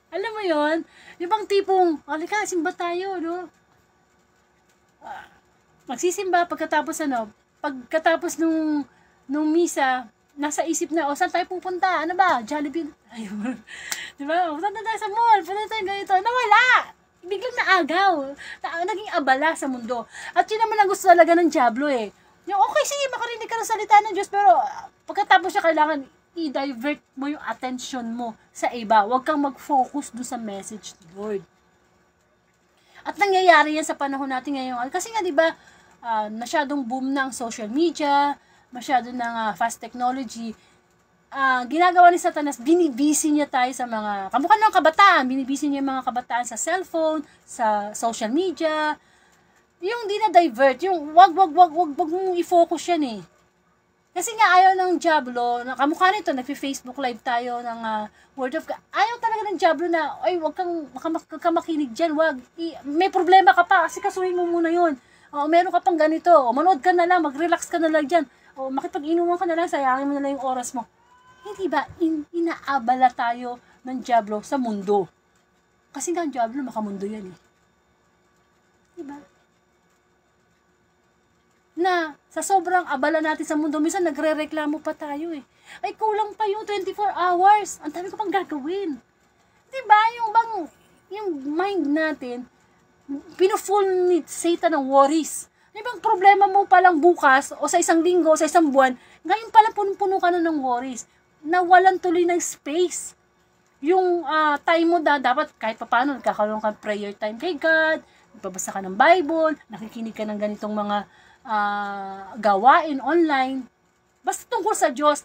Alam mo yon, yung bang tipong, halika, simba tayo, no? Magsisimba pagkatapos nung misa, nasa isip na, saan tayo pupunta? Ano ba? Jollibee. Ayun. Di ba? Punta tayo sa mall, punta tayo ganito. Nawala! Biglang naagaw. Naging abala sa mundo. At yun naman ang gusto talaga ng Diablo eh. Yung, okay, sige, makarinig ka ng salita ng Diyos, pero pagkatapos siya kailangan i-divert mo yung attention mo sa iba. Huwag kang mag-focus doon sa message ni Lord. At nangyayari yan sa panahon natin ngayon. Kasi nga, di ba, masyadong boom na ang social media, masyado ng fast technology. Ginagawa ni Satanas, binibisi niya tayo sa mga, kamukha ng kabataan, binibisi niya yung mga kabataan sa cellphone, sa social media. Yung di na divert, yung wag mong i-focus yan eh. Kasi nga ayaw ng Diablo, kamukha nito, nagfi-Facebook live tayo ng Word of God. Ayaw talaga ng Diablo na, ay, wag kang makinig dyan, wag. May problema ka pa, kasi kasuhin mo muna yun. Meron ka pang ganito, manood ka na lang, mag-relax ka na lang dyan. Makipag-inuman ka na lang, sayangin mo na lang yung oras mo. Hindi ba, inaabala tayo ng Diablo sa mundo. Kasi nga ang Diablo, makamundo yan eh. Diba? Na sa sobrang abala natin sa mundo, minsan nagre-reklamo pa tayo eh. Ay, kulang pa yung 24 hours. Ang dami ko pang gagawin. Diba? Yung mind natin, pino-full ni Satan ng worries. Ibang problema mo palang bukas, o sa isang linggo, o sa isang buwan, ngayon pala puno ka na ng worries. Nawalan tuloy ng space. Yung time mo dapat kahit paano, nagkakaroon ka prayer time kay God, nagbabasa ka ng Bible, nakikinig ka ng ganitong mga gawain online. Basta tungkol sa Diyos,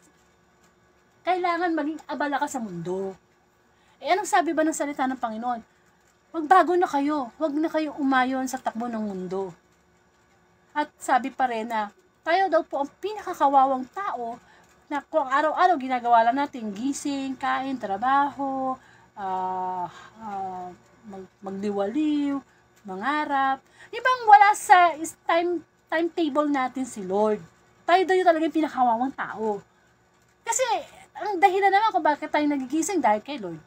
kailangan maging abala ka sa mundo. Anong sabi ba ng salita ng Panginoon? Magbago na kayo. Huwag na kayo umayon sa takbo ng mundo. At sabi pa rin na tayo daw po ang pinakakawawang tao na kung araw-araw ginagawa lang natin, gising, kain, trabaho, magdiwaliw, mangarap. Ibang wala sa timetable natin si Lord. Tayo daw yung talaga yung pinakawawang tao. Kasi, ang dahilan naman kung bakit tayo nagigising dahil kay Lord.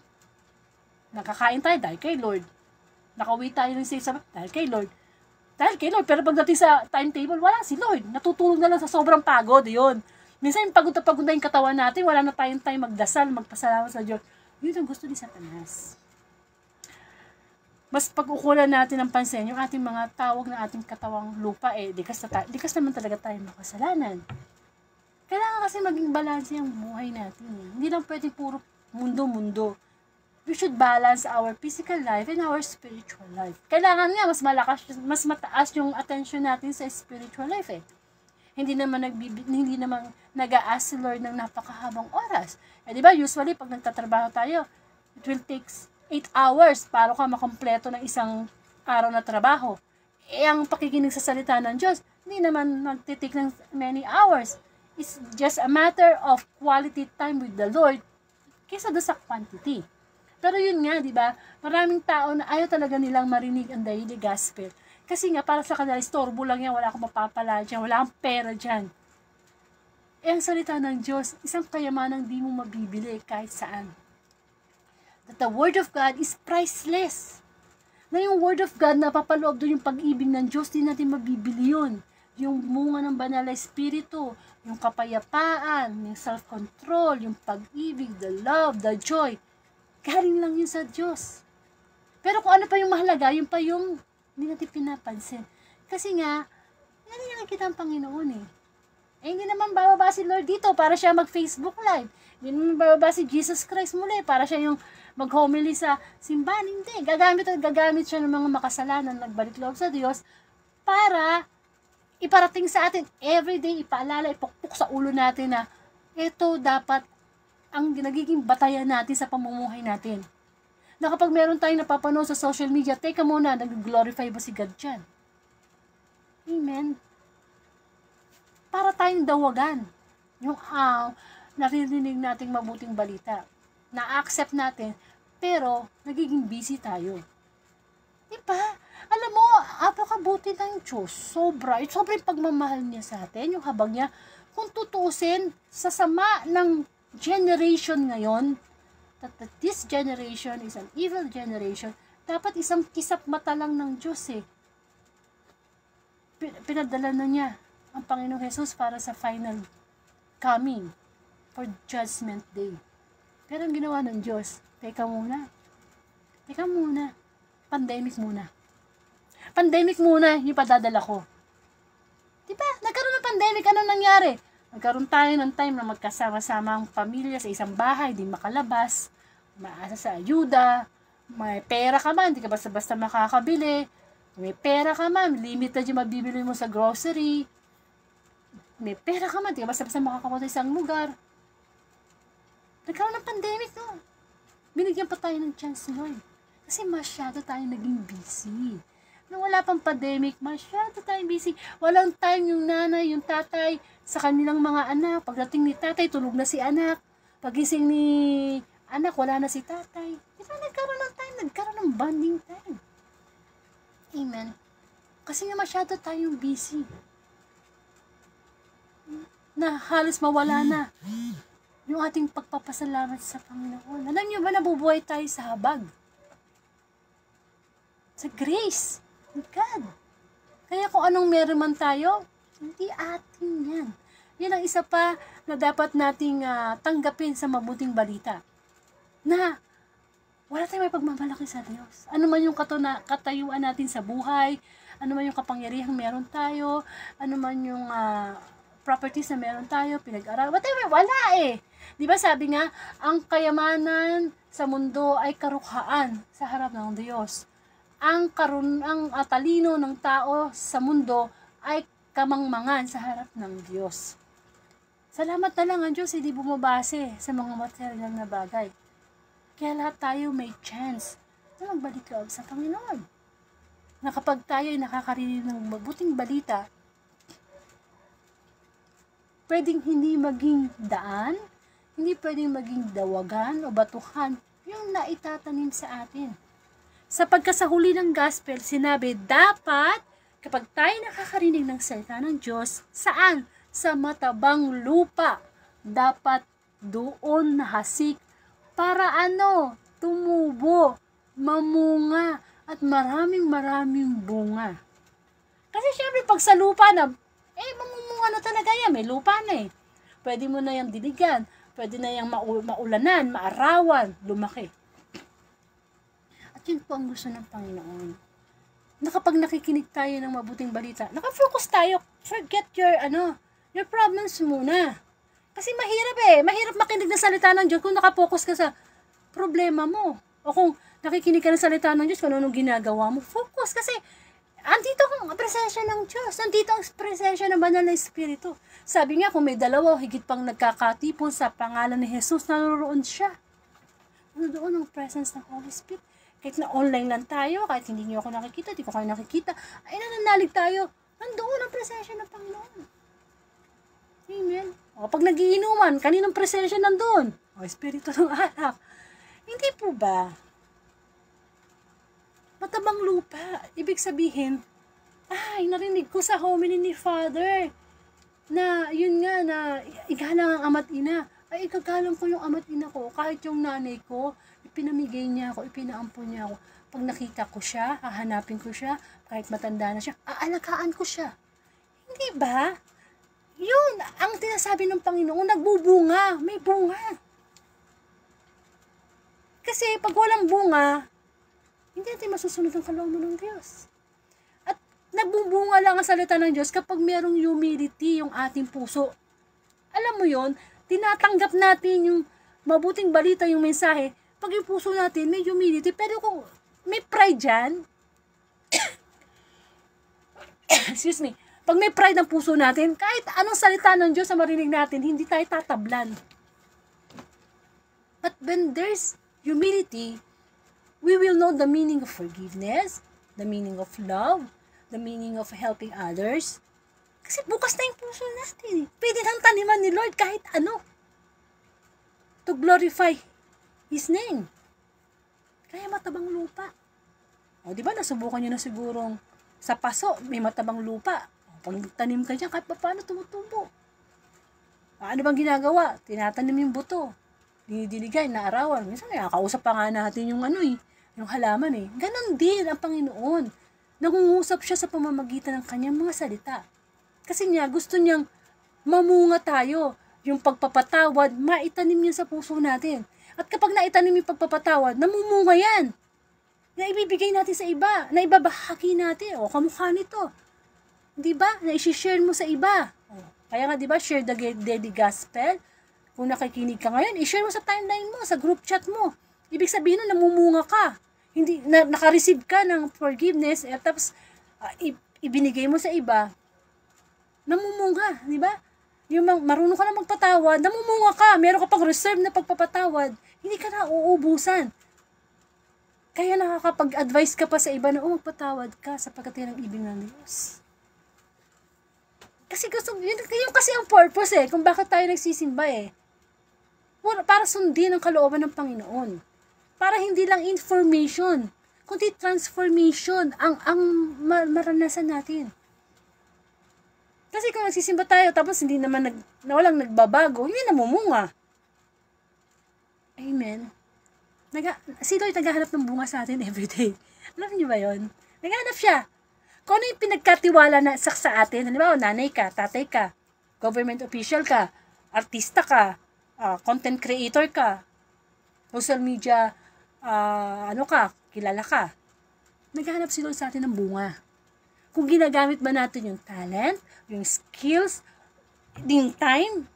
Nakakain tayo dahil kay Lord. Nakauwi tayo ng safe dahil kay Lord. Dahil kay Lord. Pero pagdating sa timetable, wala si Lord. Natutulog na lang sa sobrang pagod. Yun. Minsan, pagod na yung katawan natin, wala na tayong time magdasal, magpasalamat sa Diyos. Yun ang gusto ni Satanas. Mas pag-ukulan natin ng pansin, yung ating mga tawag na ating katawang lupa, likas naman talaga tayo makasalanan. Kailangan kasi maging balanse ang buhay natin. Hindi lang pwede puro mundo-mundo. We should balance our physical life and our spiritual life. Kailangan nga, mas mataas yung attention natin sa spiritual life eh. Hindi naman nag-a-ask si Lord ng napakahabang oras. Di ba, usually, pag nagtatrabaho tayo, it will take 8 hours para ka makompleto ng isang araw na trabaho. Ang pakikinig sa salita ng Diyos, hindi naman magtitik ng many hours. It's just a matter of quality time with the Lord kaysa doon sa quantity. Pero yun nga, di ba? Maraming tao na ayaw talaga nilang marinig ang daily gospel. Kasi nga, para sa kanila, istorbo lang yan, wala akong mapapala dyan, wala akong pera dyan. Ang salita ng Diyos, isang kayamanang di mo mabibili kahit saan. That the Word of God is priceless. Na yung Word of God, napapaloob doon yung pag-ibig ng Diyos, di natin mabibili yun. Yung bunga ng banal na espiritu, yung kapayapaan, yung self-control, yung pag-ibig, the love, the joy, galing lang yun sa Diyos. Pero kung ano pa yung mahalaga, yun pa yung hindi natin pinapansin. Kasi nga, yan yung nakikita ang Panginoon eh. Hindi naman bababa si Lord dito para siya mag-Facebook live. Hindi naman bababa si Jesus Christ muli para siya yung mag-homily sa simbahan. Hindi. Gagamit siya ng mga makasalanan, nagbalik loob sa Diyos para iparating sa atin everyday, ipaalala, ipukpok sa ulo natin na ito dapat ang nagiging batayan natin sa pamumuhay natin. Na kapag meron tayong napapanood sa social media, teka muna, nag-glorify ba si God dyan? Amen. Para tayong dawagan. Yung naririnig nating mabuting balita. Na-accept natin, pero nagiging busy tayo. Diba? Alam mo, apakabuti ng Diyos. Sobra yung pagmamahal niya sa atin, yung habag niya. Kung tutuusin, sa sama ng generation ngayon, that this generation is an evil generation, dapat isang kisap mata lang ng Diyos eh. Pinadala na niya ang Panginoong Jesus para sa final coming for Judgment Day. Pero ang ginawa ng Diyos, teka muna, pandemic muna yung padadala ko. Diba? Nagkaroon ng pandemic, ano nangyari? Nagkaroon tayo ng time na magkasama-sama ang pamilya sa isang bahay, di makalabas, maasa sa ayuda, may pera ka man, di ka basta-basta makakabili, may pera ka man, limited yung mabibili mo sa grocery, may pera ka man, di ka basta-basta makakapunta sa isang lugar. Nagkaroon ng pandemic, no? Binigyan pa tayo ng chance, Lord. Kasi masyado tayo naging busy. Nung wala pang pandemic, masyado tayong busy. Walang time yung nanay, yung tatay, sa kanilang mga anak. Pagdating ni tatay, tulog na si anak. Pagising ni anak, wala na si tatay. Diba nagkaroon ng time, nagkaroon ng bonding time. Amen. Kasi nga masyado tayong busy. Na halos mawala na yung ating pagpapasalamat sa Panginoon. Alam niyo ba, nabubuhay tayo sa habag? Sa grace of God. Kaya kung anong meron man tayo, hindi atin yan. Yan ang isa pa na dapat nating tanggapin sa mabuting balita. Na wala tayong may pagmamalaki sa Diyos. Ano man yung katayuan natin sa buhay, ano man yung kapangyarihang meron tayo, ano man yung properties na meron tayo, pinag-aral, whatever, wala eh. Di ba sabi nga, ang kayamanan sa mundo ay karukhaan sa harap ng Diyos. Ang talino ng tao sa mundo ay kamangmangan sa harap ng Diyos. Salamat na lang ang Diyos, hindi bumabase sa mga material na bagay. Kaya lahat tayo may chance na magbalik loob sa Panginoon. Na kapag tayo ay nakakarinig ng mabuting balita, pwedeng hindi maging daan, hindi pwedeng maging dawagan o batuhan yung naitatanim sa atin. Sapagkat sa huli ng gospel, sinabi, dapat, kapag tayo nakakarinig ng salita ng Diyos, saan? Sa matabang lupa. Dapat doon nahasik para tumubo, mamunga, at maraming bunga. Kasi syempre, pag sa lupa na, mamumunga na talaga yan, may lupa na eh. Pwede mo na yung diligan, pwede na yung maulanan, maarawan, lumaki. Yun po ang gusto ng Panginoon. Na kapag nakikinig tayo ng mabuting balita, nakafocus tayo, forget your problems muna. Kasi mahirap makinig ng salita ng Diyos kung nakafocus ka sa problema mo. O kung nakikinig ka ng salita ng Diyos kung anong ginagawa mo, focus. Kasi andito ang presensya ng Diyos, andito ang presensya ng Banal na Espiritu. Sabi nga, kung may dalawa, higit pang nagkakatipon sa pangalan ni Jesus, naroon siya. Doon ang presence ng Holy Spirit. Kahit na online lang tayo, kahit hindi niyo ako nakikita, di ko kayo nakikita, ay nananalig tayo, nandoon ang presensya ng Panginoon. Amen. O pag nagiinuman, kaninong presensya nandoon? O Espiritu ng alak. Hindi po ba? Matabang lupa. Ibig sabihin, narinig ko sa homily ni Father, na yun nga, na igalang ang ama't ina. Ay, igagalang ko yung ama't ina ko, kahit yung nanay ko, ipinamigay niya ako, ipinaampon niya ako. Pag nakita ko siya, hahanapin ko siya, kahit matanda na siya, aalagaan ko siya. Hindi ba? Yun, ang tinasabi ng Panginoon, nagbubunga, may bunga. Kasi pag walang bunga, hindi natin masusunod ang kalooban ng Diyos. At nagbubunga lang ang salita ng Diyos kapag merong humility yung ating puso. Alam mo yon, tinatanggap natin yung mabuting balita, yung mensahe, pag yung puso natin may humility, pero kung may pride dyan, excuse me, pag may pride ng puso natin, kahit anong salita ng Diyos na marinig natin, hindi tayo tatablan. But when there's humility, we will know the meaning of forgiveness, the meaning of love, the meaning of helping others. Kasi bukas na yung puso natin. Pwede nang taniman ni Lord kahit ano. To glorify His name. Kaya matabang lupa. O, di ba, nasubukan nyo na sigurong sa paso, may matabang lupa. O, pag tanim ka dyan, kahit pa paano tumutubo. Ano bang ginagawa? Tinatanim yung buto. dinidiligan, naarawan. Minsan nakakausap pa nga natin yung yung halaman eh. Ganon din ang Panginoon. Nangungusap siya sa pamamagitan ng kanyang mga salita. Kasi niya, gusto niyang mamunga tayo. Yung pagpapatawad, maitanim niya sa puso natin. At kapag naitanim yung pagpapatawad, namumunga yan. Na ibibigay natin sa iba, na ibabahagi natin. O, kamukha nito. Diba? Na isi-share mo sa iba. O, kaya nga, diba, share the daily gospel. Kung nakikinig ka ngayon, i-share mo sa timeline mo, sa group chat mo. Ibig sabihin nun, namumunga ka. Hindi, naka-receive ka ng forgiveness, at tapos, ibinigay mo sa iba, namumunga, diba? Yung marunong ka na magpatawad, namumunga ka, meron ka pang reserve na pagpapatawad, hindi ka na uubusan. Kaya nakakapag-advise ka pa sa iba na, magpatawad ka sapagkat yan ang ibig ng Diyos. Kasi yun kasi ang purpose kung bakit tayo nagsisimba para sundin ang kalooban ng Panginoon. Para hindi lang information, kundi transformation ang maranasan natin. Kasi kung nagsisimba tayo tapos hindi naman walang nagbabago, hindi namumunga. Amen. Si Lord naghahanap ng bunga sa atin everyday. Alam niyo ba yun? Naghahanap siya. Kung ano yung pinagkatiwala na sa atin, halimbawa, nanay ka, tatay ka, government official ka, artista ka, content creator ka, social media, kilala ka. Naghahanap si Lord sa atin ng bunga. Kung ginagamit ba natin yung talent, yung skills, yung time,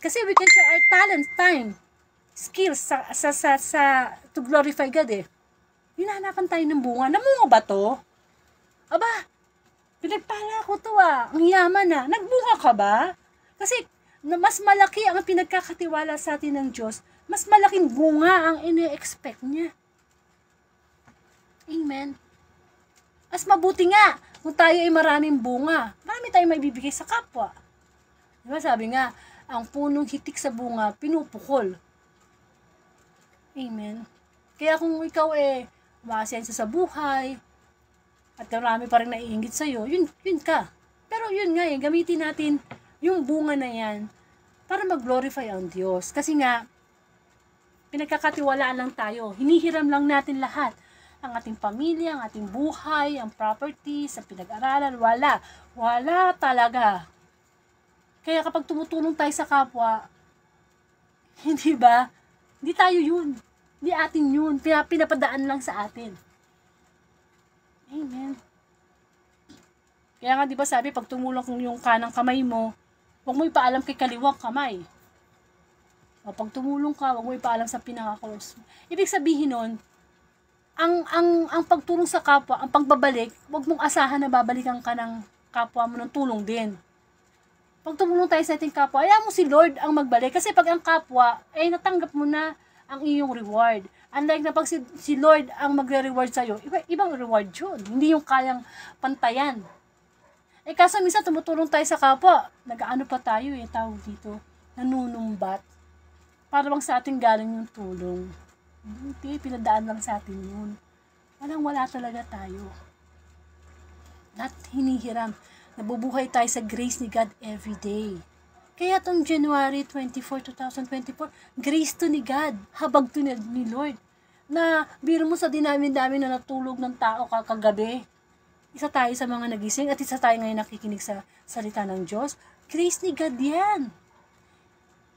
kasi we can share our talent, time, skills to glorify God Hinahanapan tayo ng bunga. Namunga ba to? Aba, pinagpala ko to ang yaman Nagbunga ka ba? Kasi mas malaki ang pinagkakatiwala sa atin ng Diyos, mas malaking bunga ang ine-expect niya. Amen. Mas mabuti nga kung tayo ay maraming bunga. Marami tayong maibibigay sa kapwa. Diba sabi nga, ang punong hitik sa bunga, pinupukol. Amen. Kaya kung ikaw maasenso sa buhay, at marami pa rin naiinggit sa'yo, yun ka. Pero yun nga gamitin natin yung bunga na yan para mag-glorify ang Diyos. Kasi nga, pinagkakatiwalaan lang tayo. Hinihiram lang natin lahat. Ang ating pamilya, ang ating buhay, ang properties, ang pinag-aralan, wala. Wala talaga. Kaya kapag tumutulong tayo sa kapwa, hindi ba? Hindi tayo yun. Hindi atin yun. Pinapadaan lang sa atin. Amen. Kaya nga, di ba sabi, pag tumulong yung kanang kamay mo, huwag mo ipaalam kay kaliwang kamay. O pag tumulong ka, huwag mo ipaalam sa pinaka-close. Ibig sabihin nun, ang pagtulong sa kapwa, ang pagbabalik, huwag mong asahan na babalikan ka ng kapwa mo ng tulong din. Pag tumulong tayo sa ating kapwa, ayaw mo si Lord ang magbalik. Kasi pag ang kapwa, natanggap mo na ang iyong reward. Unlike na pag si Lord ang magre-reward sa'yo, ibang reward yun. Hindi yung kayang pantayan. Kaso minsan tumutulong tayo sa kapwa, nag-ano pa tayo tawag dito, nanunumbat. Para bang sa ating galing yung tulong. Hindi, pinadaan lang sa atin yun. Wala talaga tayo. Not hinihiram. Nabubuhay tayo sa grace ni God every day. Kaya tong January 24, 2024, grace to ni God, habag to ni Lord. Na biro mo sa dinamin-dami na natulog ng tao kagabi. Isa tayo sa mga nagising at isa tayo ngayon nakikinig sa salita ng Diyos. Grace ni God yan.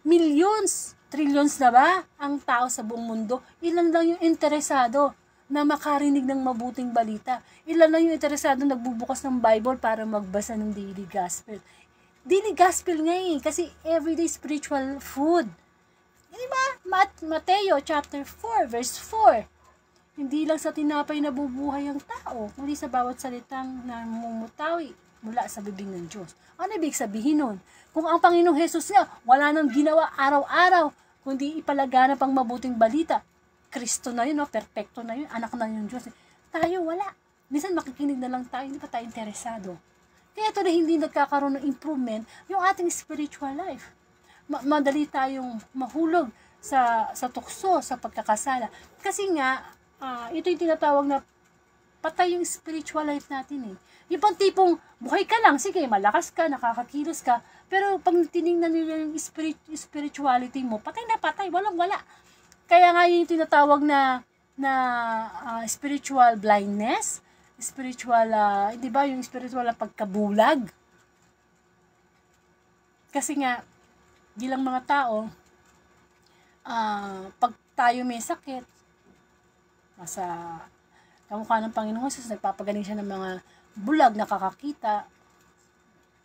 Millions, trillions na ba ang tao sa buong mundo? Ilan lang yung interesado na makarinig ng mabuting balita? Ilan lang yung interesado nagbubukas ng Bible para magbasa ng daily gospel? Daily gospel nga kasi everyday spiritual food. Diba? Mateo chapter 4 verse 4. Hindi lang sa tinapay nabubuhay ang tao, kundi sa bawat salitang namumutawi mula sa bibig ng Diyos. Ano ibig sabihin nun? Kung ang Panginoong Jesus nga, wala nang ginawa araw-araw, kundi ipalaganap ang mabuting balita. Kristo na yun, perfecto na yun, anak na yun Diyos. Tayo wala. Minsan makikinig na lang tayo, hindi pa tayo interesado. Kaya ito na hindi nagkakaroon ng improvement yung ating spiritual life. Madali tayong mahulog sa tukso, sa pagkakasala. Kasi nga, ito yung tinatawag na patay yung spiritual life natin Yung pang tipong, buhay ka lang, sige, malakas ka, nakakakilos ka, Pero pag tinignan nila yung spirituality mo, patay na patay, walang-wala. Kaya nga yung tinatawag na spiritual blindness, spiritual, di ba, yung spiritual na pagkabulag. Kasi nga, bilang mga tao, pag tayo may sakit, nasa kamukha ng Panginoon Jesus, nagpapagaling siya ng mga bulag, nakakakita.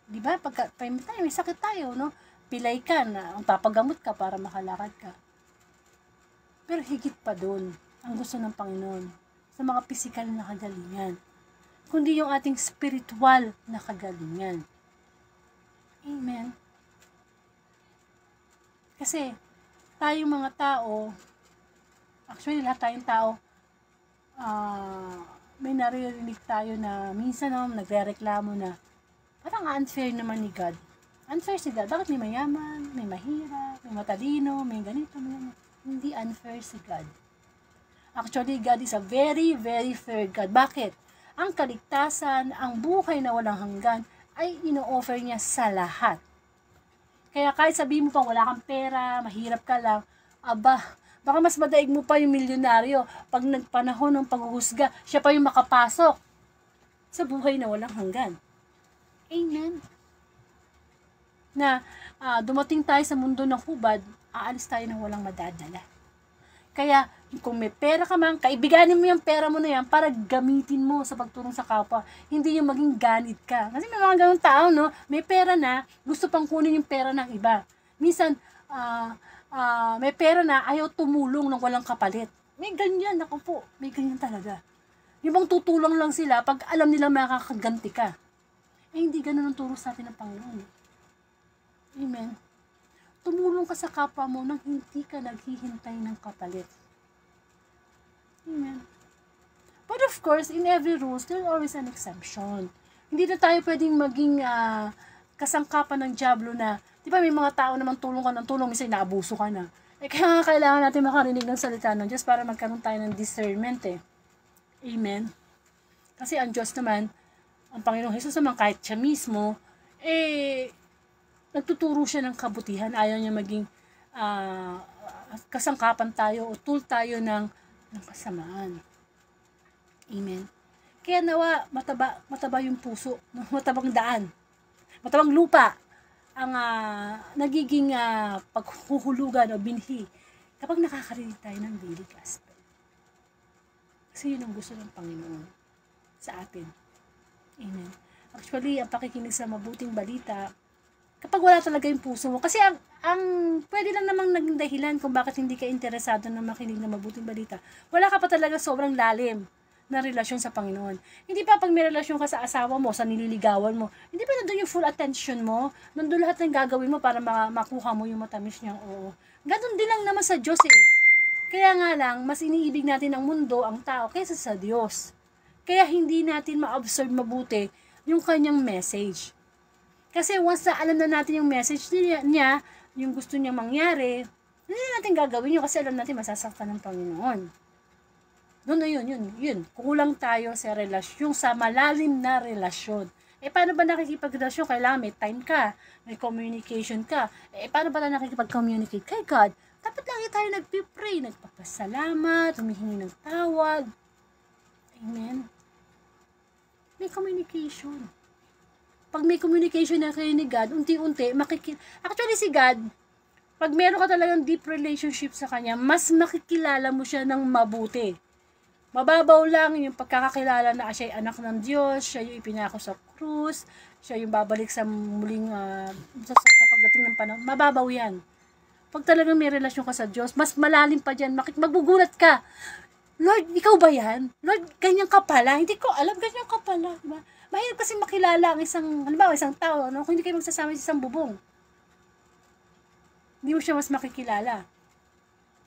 Di ba? Pag tayo may sakit tayo, no? Pilay ka na, ang papagamot ka para makalakad ka. Pero higit pa doon, ang gusto ng Panginoon, sa mga pisikal na kagalingan, kundi yung ating spiritual na kagalingan. Amen. Kasi, tayong mga tao, actually lahat tayong tao, may naririnig tayo na minsan nagre-reklamo na parang unfair naman ni God. Unfair si God. Bakit may mayaman, may mahirap, may matalino, may ganito, may ganito. Hindi unfair si God. Actually, God is a very, very fair God. Bakit? Ang kaligtasan, ang buhay na walang hanggan, ay ino-offer niya sa lahat. Kaya kahit sabihin mo pang wala kang pera, mahirap ka lang, baka mas madaig mo pa yung milyonaryo pag nagpanahon ng paghuhusga, siya pa yung makapasok sa buhay na walang hanggan. Amen. Na dumating tayo sa mundo ng hubad, aalis tayo ng walang madadala. Kaya, kung may pera ka man, kaibiganin mo yung pera mo na yan para gamitin mo sa pagtulong sa kapwa. Hindi yung maging ganit ka. Kasi may mga ganun tao, no? May pera na, gusto pang kunin yung pera ng iba. Minsan, may pera na, ayaw tumulong ng walang kapalit. May ganyan, ako po. May ganyan talaga. Yung bang tutulong lang sila pag alam nila makakaganti ka. Hindi ganun ang turo sa atin ng Panginoon. Amen. Tumulong ka sa kapwa mo nang hindi ka naghihintay ng kapalit. Amen. But of course, in every rules, there's always an exemption. Hindi na tayo pwedeng maging kasangkapan ng diablo na, di ba may mga tao naman tulong ka ng tulong, minsan naabuso ka na. Kaya nga kailangan natin makarinig ng salita ng Diyos para magkaroon tayo ng discernment Amen. Kasi ang Diyos naman, ang Panginoong Jesus naman, kahit siya mismo, nagtuturo siya ng kabutihan. Ayaw niya maging kasangkapan tayo o tool tayo ng kasamaan. Amen. Kaya nawa, mataba yung puso, matabang daan, matabang lupa, ang nagiging paghuhulugan o binhi kapag nakakarinig tayo ng daily gospel. Kasi yun ang gusto ng Panginoon sa atin. Amen. Actually, ang pakikinig sa mabuting balita, kapag wala talaga yung puso mo, kasi ang pwede lang namang naging dahilan kung bakit hindi ka interesado na makinig ng mabuting balita, wala ka pa talaga sobrang lalim na relasyon sa Panginoon. Hindi pa pag may relasyon ka sa asawa mo, sa nililigawan mo, hindi pa nandun yung full attention mo, nandun lahat ng gagawin mo para makuha mo yung matamis niyang oo. Ganun din lang naman sa Diyos Kaya nga lang, mas iniibig natin ang mundo, ang tao, kaysa sa Diyos. Kaya hindi natin ma-absorb mabuti yung kanyang message. Kasi once na alam na natin yung message niya, yung gusto niya mangyari, hindi natin gagawin yun kasi alam natin masasaktan ng Panginoon. Doon na yun. Kulang tayo sa relasyon, sa malalim na relasyon. Paano ba nakikipagrelasyon? Kailangan may time ka, may communication ka. Paano ba na nakikipag-communicate kay God? Dapat lagi tayo nagpipray, nagpapasalamat, humihingi ng tawad. Amen. May communication. Pag may communication na kayo ni God, unti-unti, actually si God, pag meron ka talagang deep relationship sa Kanya, mas makikilala mo siya ng mabuti. Mababaw lang yung pagkakakilala na siya ay anak ng Diyos, siya yung ipinako sa krus, siya yung babalik sa muling sa pagdating ng panahon. Mababaw yan. Pag talagang may relasyon ka sa Diyos, mas malalim pa dyan, magbugulat ka. Lord, ikaw ba yan? Lord, ganyan ka pala. Hindi ko alam, ganyan ka pala. Diba? Mahirap kasi makilala ang isang tao, no? Kung hindi kayo magsasama sa isang bubong. Hindi mo siya mas makikilala.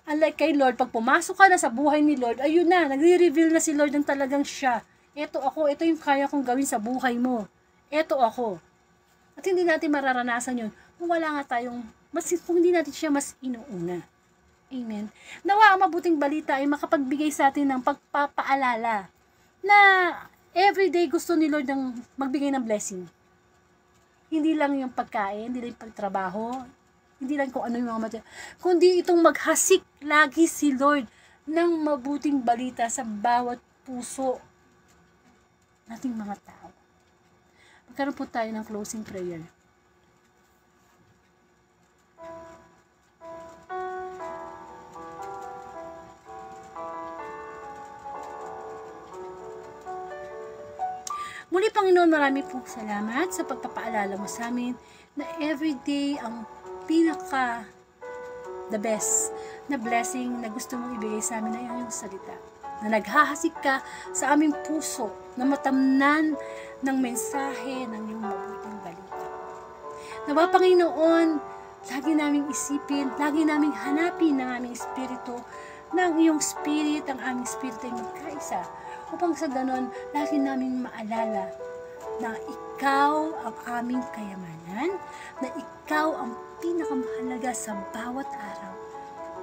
Unlike kay Lord, pag pumasok ka na sa buhay ni Lord, ayun na, nagre-reveal na si Lord ng talagang siya. Ito ako, ito yung kaya kong gawin sa buhay mo. Ito ako. At hindi natin mararanasan yun kung wala nga tayong, kung hindi natin siya mas inuuna. Amen. Nawa ang mabuting balita ay makapagbigay sa atin ng pagpapaalala na everyday gusto ni Lord ng magbigay ng blessing. Hindi lang yung pagkain, hindi lang yung pagtrabaho, hindi lang kung ano yung mga material, kundi itong maghasik lagi si Lord ng mabuting balita sa bawat puso nating mga tao. Magkaroon po tayo ng closing prayer. Muli, Panginoon, marami pong salamat sa pagpapaalala mo sa amin na everyday ang pinaka the best na blessing na gusto mong ibigay sa amin ay ang iyong salita. Na naghahasik ka sa aming puso na matamnan ng mensahe ng iyong mabuting balita. Nawa, Panginoon, lagi naming isipin, lagi naming hanapin ng aming espiritu, ng iyong spirit, ang aming espiritu ay magkaisa, upang sa ganon, lagi naming maalala na ikaw ang aming kayamanan, na ikaw ang pinakamahalaga sa bawat araw,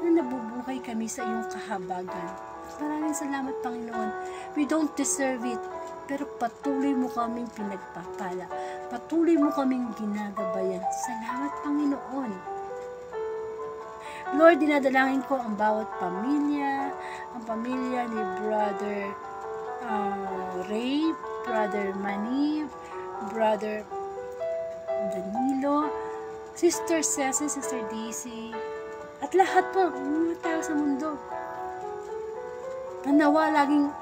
na nabubuhay kami sa iyong kahabagan. Maraming salamat, Panginoon. We don't deserve it, pero patuloy mo kaming pinagpapala. Patuloy mo kaming ginagabayan. Salamat, Panginoon. Lord, dinadalangin ko ang bawat pamilya, ang pamilya ni Brother Ray, Brother Manny, Brother Danilo, Sister Ceci, Sister Daisy, at lahat po, mga tao sa mundo. Nawa laging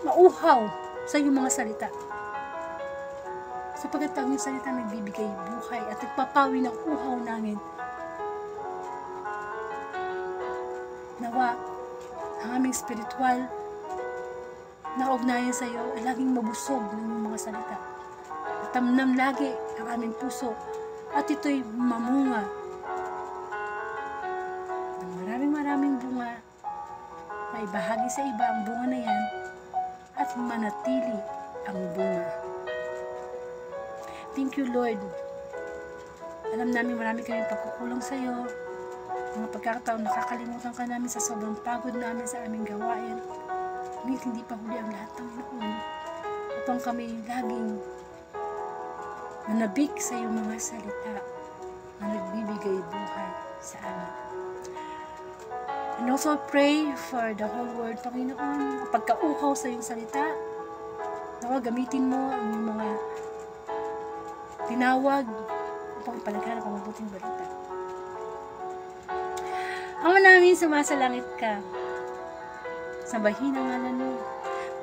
mauhaw sa iyong mga salita. Sapagkat ang iyong salita nagbibigay buhay at nagpapawi ng uhaw namin. Nawa, ang aming spiritual na ugnayan sa iyo ay laging mabusog ng iyong mga salita. At tamnam lagi ang aming puso at ito'y mamunga ng maraming bunga, maibahagi sa iba ang bunga na yan at manatili ang bunga. Thank you, Lord. Alam namin marami kaming pagkukulang sa iyo. Mga pagkakataon nakakalimutan ka namin sa sobrang pagod namin sa aming gawain. Ngunit hindi pa huli ang lahat ng noon upang kami laging manabik sa iyong mga salita na nagbibigay buhay sa amin. And also pray for the whole world, Panginoon. Pagkauhaw sa iyong salita, nawa gamitin mo ang iyong mga tinawag upang ipalaganap ang mabuting balita. Ama namin, sumasalangit ka. Sambahin ang ngalan mo.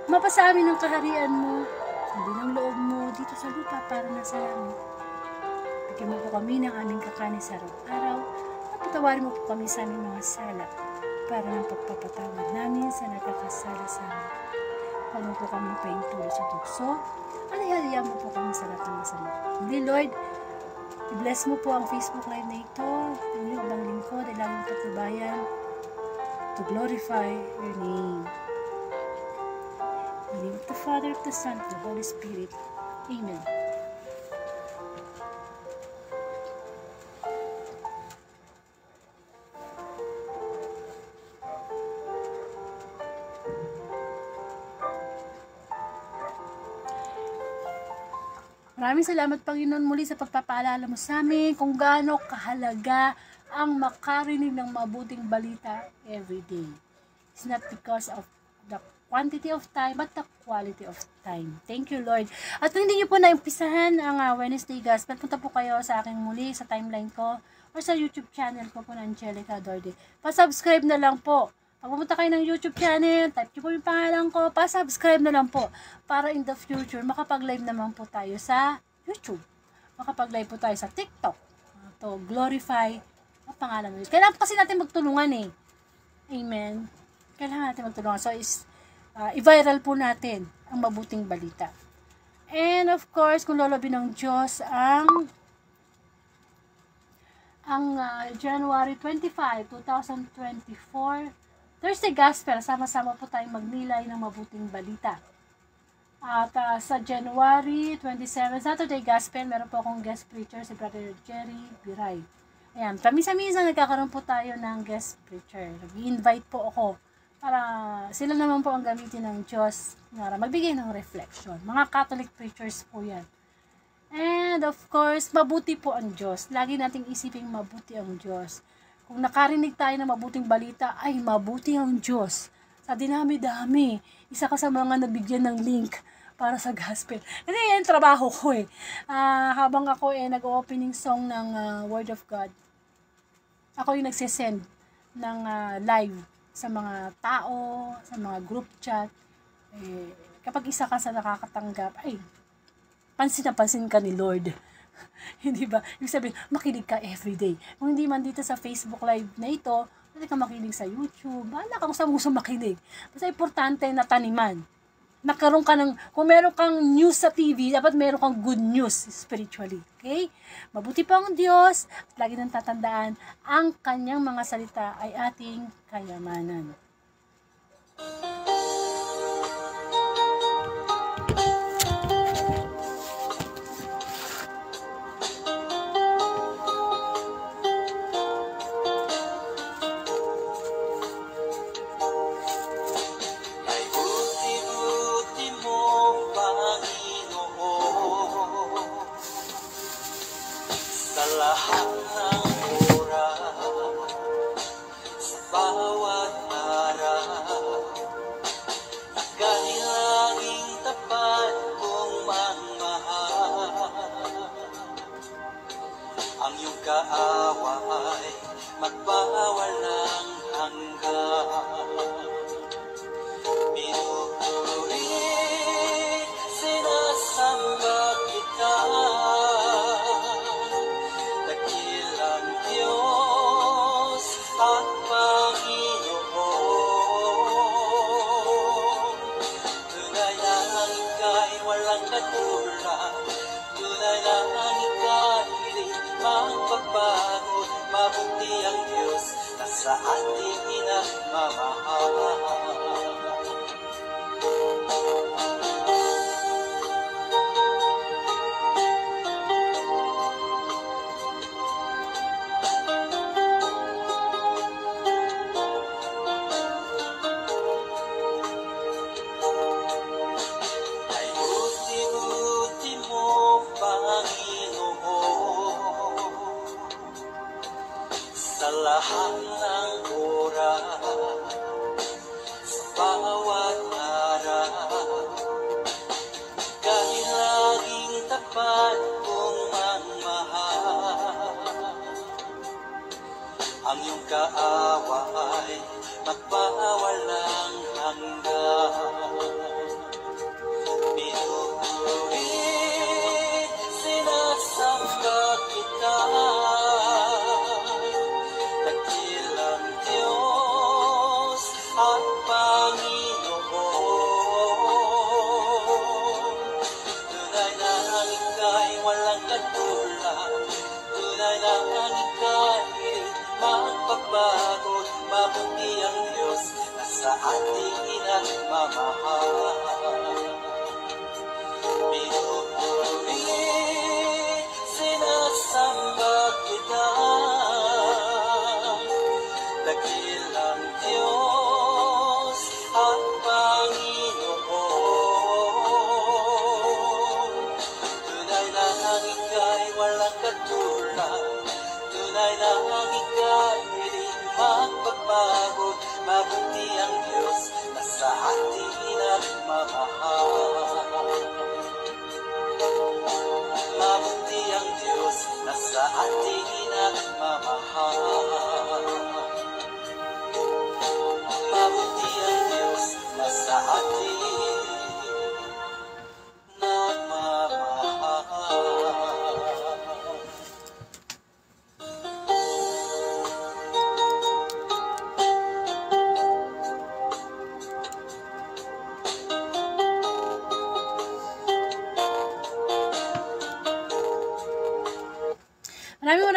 Mapasa amin ang kaharian mo, sundin ang loob mo dito sa lupa para nasa langit. Bigyan mo po kami ng aming kakanin sa araw-araw at patawarin mo po kami sa aming mga sala para ng pagpapatawad namin sa nagkakasala sa amin. Huwag mo po kami pahintulo sa tukso at ihalian mo po kami sa lahat ng masama. Hindi, Lord, i-bless mo po ang Facebook Live na ito, ang iyong ibang lingkod ay laging patnubayan to glorify your name. In the name of the Father, of the Son, of the Holy Spirit. Amen. Maraming salamat, Panginoon, muli sa pagpapaalala mo sa amin kung gaano kahalaga ang makarinig ng mabuting balita every day. It's not because of the quantity of time, but the quality of time. Thank you, Lord. At kung hindi niyo po naimpisahan ang Wednesday Gospel, punta po kayo sa akin muli sa timeline ko or sa YouTube channel ko po na Angelica Dorde. Pa-subscribe na lang po. Pag pumunta kayo ng YouTube channel, type niyo po yung pangalan ko, pa-subscribe na lang po para in the future makapag-live naman po tayo sa YouTube. Makapag-live po tayo sa TikTok to glorify ang pangalan mo. Kailangan kasi natin magtulungan eh. Amen. Kailangan natin magtulungan. So, i-viral po natin ang mabuting balita. And of course, kung lolobin ng Diyos ang January 25, 2024, Thursday Gospel, sama-sama po tayong magnilay ng mabuting balita. At sa January 27, Saturday Gospel, meron po akong guest preacher, si Brother Jerry Biray. Ayan, paminsan-minsan nagkakaroon po tayo ng guest preacher. Nag-i-invite po ako para sila naman po ang gamitin ng Diyos para magbigay ng reflection. Mga Catholic preachers po yan. And of course, mabuti po ang Diyos. Lagi nating isiping mabuti ang Diyos. Kung nakarinig tayo ng mabuting balita, ay mabuti ang Diyos. Sa dinami-dami, isa ka sa mga nabigyan ng link para sa gospel. Kasi yan trabaho ko eh. Habang ako nag-opening song ng Word of God, ako yung nagsisend ng live sa mga tao, sa mga group chat. Kapag isa ka sa nakakatanggap, ay, pansin na pansin ka ni Lord. Hindi ba? Ibig sabihin, makinig ka everyday. Kung hindi man dito sa Facebook Live na ito, pwede ka makinig sa YouTube. Bahala ka kung saan gusto makinig. Basta importante na taniman. Nagkaroon ka ng, kung meron kang news sa TV, dapat meron kang good news spiritually. Okay? Mabuti pa ang Diyos. At lagi nang tatandaan, ang kanyang mga salita ay ating kayamanan. Lahat ng oras, sa bawat araw, kahit laging tapat kong magmahal. Ang iyong kaaway, magpawalang hanggan. Pinupuri, sinasamba kita. At Panginoon, tunay na ang ika'y walang katulad, tunay na ang ika'y di magbabago, mabuti ang Diyos na sa ating inagmamahal. Sa lahat ng oras, sa bawat araw, kahit laging tapat kong magmahal. Ang iyong kaaway, magpawalang hanggan. Pinupuri, sinasamba kita. At Panginoon, tunay na ang ika'y walang katulad, tunay na ang ika'y magpagbago, mabuti ang Diyos na sa ating inagmamahal. Pinupuri, sinasamba kita. Dakilang Diyos at Panginoon, tunay na ang ika'y walang katulad, tunay na ang ika'y di magbabago, mabuti ang Diyos na sa ating inagmamahal. Mabuti ang Diyos na sa ating inagmamahal. Mabuti ang Diyos na sa ating nagmamahal.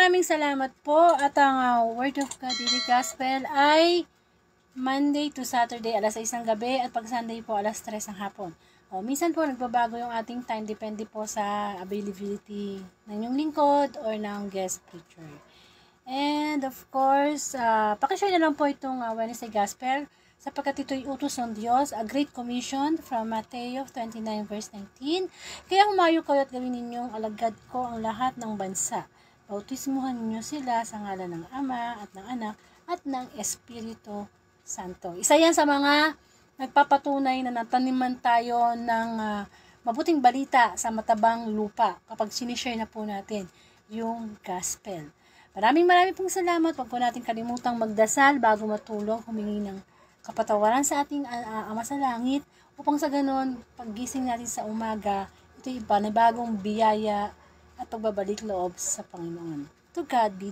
Maraming salamat po. At ang Word of God Daily Gospel ay Monday to Saturday, alas 6 ng gabi, at pag Sunday po, alas 3 ng hapon. Minsan po, nagbabago yung ating time, depende po sa availability ng inyong lingkod or ng guest preacher. And of course, pakishare na lang po itong Wednesday Gospel sapagkat ito'y utos ng Diyos, a great commission from Matthew 29 verse 19. Kaya humayo kayo at gawin ninyong alagad ko ang lahat ng bansa. Bautismuhan ninyo sila sa ngalan ng Ama at ng Anak at ng Espiritu Santo. Isa yan sa mga nagpapatunay na nataniman tayo ng mabuting balita sa matabang lupa kapag sinishare na po natin yung gospel. Maraming pong salamat. Huwag po natin kalimutang magdasal bago matulog, humingi ng kapatawaran sa ating Ama sa Langit upang sa ganon, paggising natin sa umaga, ito'y panibagong biyaya at pagbabalik loob sa Panginoon. To God be